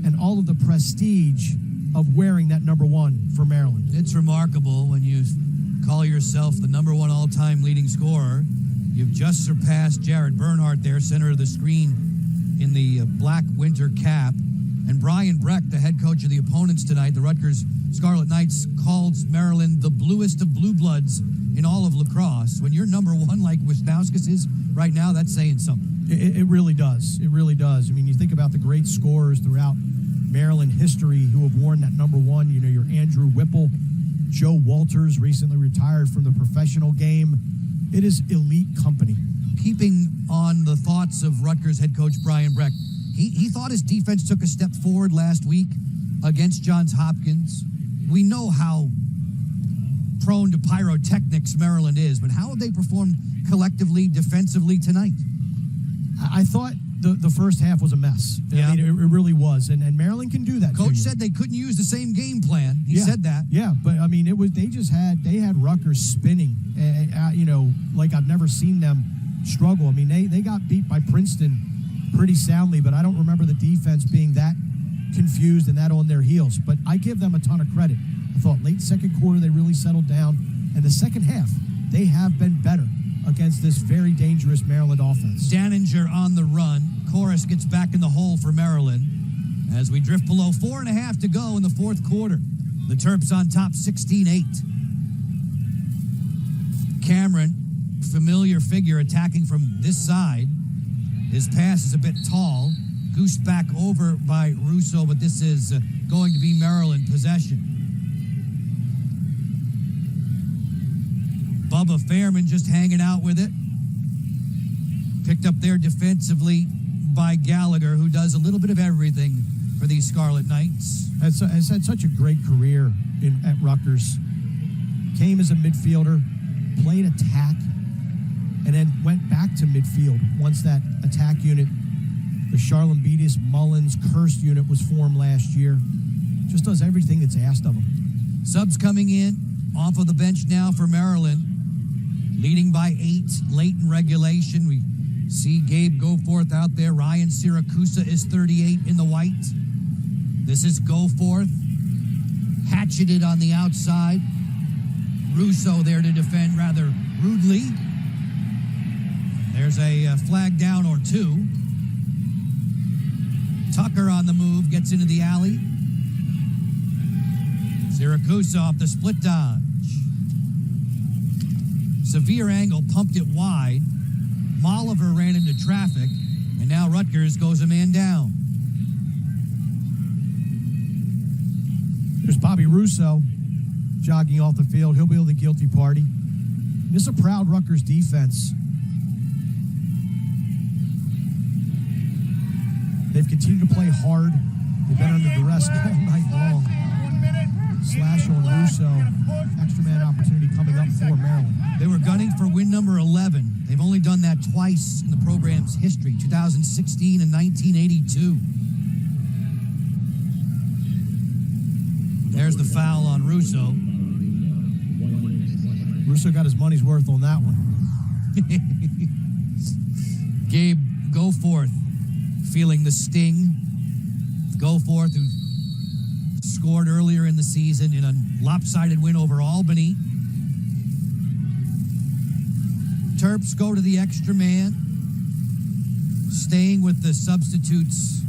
and all of the prestige of wearing that number one for Maryland.
It's remarkable when you call yourself the number one all-time leading scorer. You've just surpassed Jared Bernhardt there, center of the screen in the black winter cap. And Brian Breck, the head coach of the opponents tonight, the Rutgers Scarlet Knights, calls Maryland the bluest of blue bloods in all of lacrosse. When you're number one like Wisnauskas is right now, that's saying something.
It really does. It really does. I mean, you think about the great scorers throughout Maryland history who have worn that number one. You know, your Andrew Whipple, Joe Walters, recently retired from the professional game. It is elite company.
Keeping on the thoughts of Rutgers head coach Brian Breck, he thought his defense took a step forward last week against Johns Hopkins. We know how prone to pyrotechnics Maryland is, but how have they performed collectively, defensively tonight?
I thought the first half was a mess.
Yeah.
I mean, it really was, and Maryland can do that.
Coach said they couldn't use the same game plan. He said that.
Yeah, but I mean, they had Rutgers spinning, you know, like I've never seen them struggle. I mean, they got beat by Princeton pretty soundly, but I don't remember the defense being that confused and that on their heels. But I give them a ton of credit. I thought late second quarter they really settled down, and the second half they have been better against this very dangerous Maryland offense.
Daninger on the run. Koras gets back in the hole for Maryland as we drift below 4.5 to go in the fourth quarter. The Terps on top 16-8. Cameron, familiar figure, attacking from this side. His pass is a bit tall. Goosed back over by Russo, but this is going to be Maryland possession. Bubba Fairman just hanging out with it. Picked up there defensively by Gallagher, who does a little bit of everything for these Scarlet Knights.
Has had such a great career at Rutgers. Came as a midfielder, played attack, and then went back to midfield once that attack unit, the Charlambetis, Mullins, Kirst unit was formed last year. Just does everything that's asked of him.
Subs coming in off of the bench now for Maryland, leading by 8 late in regulation. We see Gabe Goforth out there. Ryan Siracusa is 38 in the white. This is Goforth, hatcheted on the outside. Russo there to defend rather rudely. There's a flag down or two. Tucker on the move, gets into the alley. Syracuse off the split dodge. Severe angle, pumped it wide. Malever ran into traffic, and now Rutgers goes a man down.
There's Bobby Russo jogging off the field. He'll be the guilty party. This is a proud Rutgers defense. They've continued to play hard. They've been under duress all night long. Slash on Russo. Extra man opportunity coming up for Maryland.
They were gunning for win number 11. They've only done that twice in the program's history, 2016 and 1982. There's the foul on Russo.
Russo got his money's worth on that one.
Gabe Goforth feeling the sting. Goforth, who scored earlier in the season in a lopsided win over Albany. Terps go to the extra man, staying with the substitutes,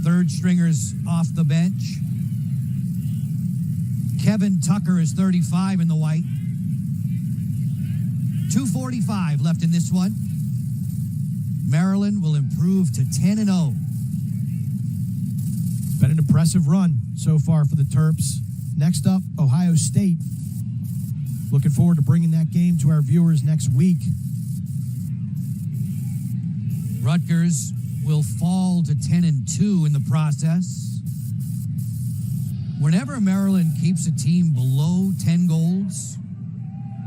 third stringers off the bench. Kevin Tucker is 35 in the white. 2:45 left in this one. Maryland will improve to 10-0.
Been an impressive run so far for the Terps. Next up, Ohio State. Looking forward to bringing that game to our viewers next week.
Rutgers will fall to 10-2 in the process. Whenever Maryland keeps a team below 10 goals,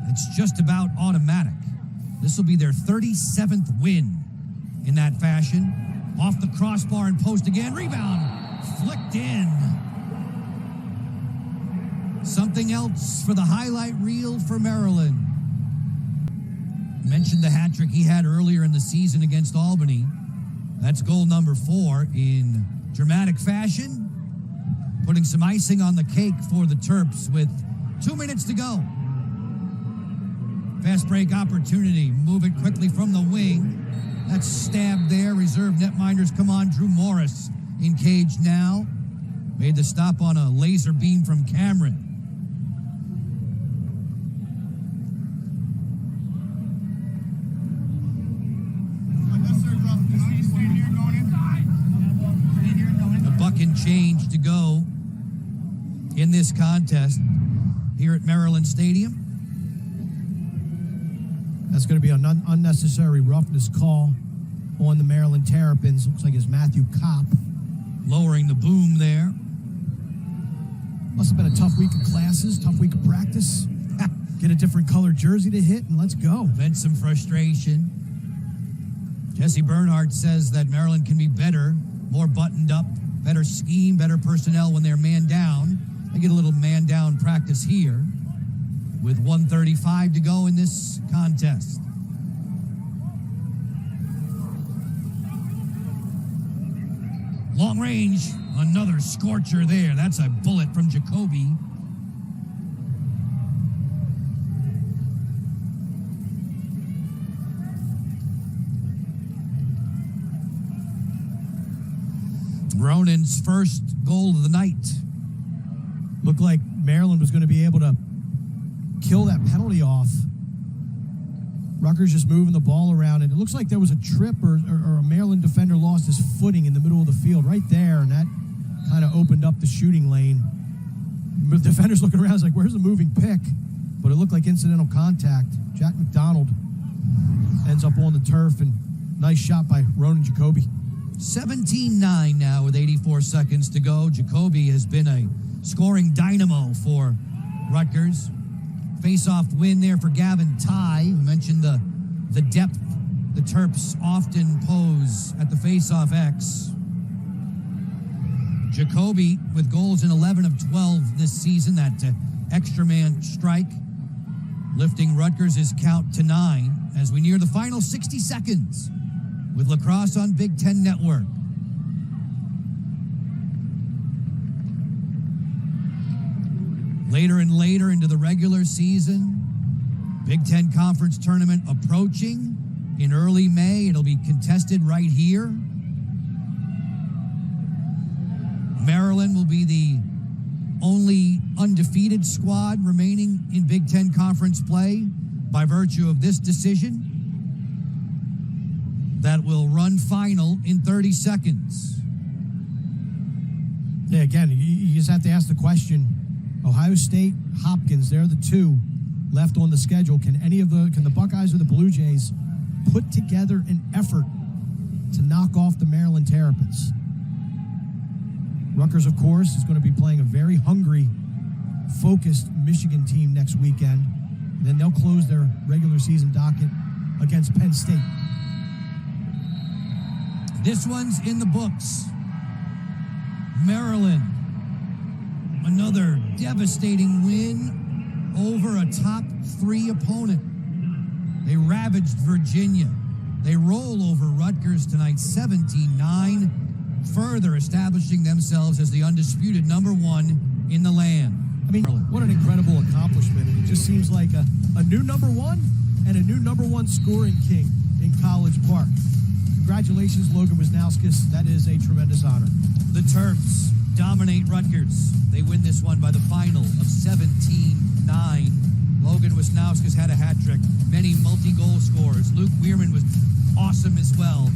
it's just about automatic. This will be their 37th win in that fashion. Off the crossbar and post again. Rebound flicked in. Something else for the highlight reel for Maryland. Mentioned the hat trick he had earlier in the season against Albany. That's goal number 4 in dramatic fashion. Putting some icing on the cake for the Terps with 2 minutes to go. Fast break opportunity. Move it quickly from the wing. That's stabbed there. Reserve netminders come on. Drew Morris in cage now. Made the stop on a laser beam from Cameron. A buck and change to go in this contest here at Maryland Stadium.
That's going to be an unnecessary roughness call on the Maryland Terrapins. Looks like it's Matthew Kopp.
Lowering the boom there.
Must have been a tough week of classes, tough week of practice. Get a different color jersey to hit, and let's go.
Vent some frustration. Jesse Bernhardt says that Maryland can be better, more buttoned up, better scheme, better personnel when they're man down. They get a little man down practice here with 1:35 to go in this contest. Long range, another scorcher there. That's a bullet from Jacoby. Ronan's first goal of the night.
Looked like Maryland was going to be able to kill that penalty off. Rutgers just moving the ball around, and it looks like there was a trip or a Maryland defender lost his footing in the middle of the field right there, and that kind of opened up the shooting lane. The defender's looking around, it's like, where's the moving pick? But it looked like incidental contact. Jack McDonald ends up on the turf, and nice shot by Ronan Jacoby.
17-9 now with 84 seconds to go. Jacoby has been a scoring dynamo for Rutgers. Face-off win there for Gavin Ty, who mentioned the depth the Terps often pose at the face-off X. Jacoby with goals in 11 of 12 this season, that extra man strike, lifting Rutgers' count to 9 as we near the final 60 seconds with Lacrosse on Big Ten Network. Later and later into the regular season, Big Ten Conference Tournament approaching in early May. It'll be contested right here. Maryland will be the only undefeated squad remaining in Big Ten Conference play by virtue of this decision that will run final in 30 seconds.
Yeah, again, you just have to ask the question. Ohio State, Hopkins, they're the two left on the schedule. Can the Buckeyes or the Blue Jays put together an effort to knock off the Maryland Terrapins? Rutgers, of course, is going to be playing a very hungry, focused Michigan team next weekend. Then they'll close their regular season docket against Penn State.
This one's in the books. Maryland, another devastating win over a top 3 opponent. They ravaged Virginia. They roll over Rutgers tonight, 17-9, further establishing themselves as the undisputed number 1 in the land.
I mean, what an incredible accomplishment. And it just seems like a new number 1 and a new number 1 scoring king in College Park. Congratulations, Logan Wisnauskas. That is a tremendous honor.
The Terps dominate Rutgers. They win this one by the final of 17-9. Logan Wisnauskas had a hat trick. Many multi-goal scorers. Luke Weirman was awesome as well.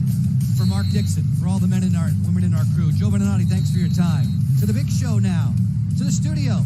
For Mark Dixon, for all the men and women in our crew, Joe Beninati, thanks for your time. To the big show now, to the studio.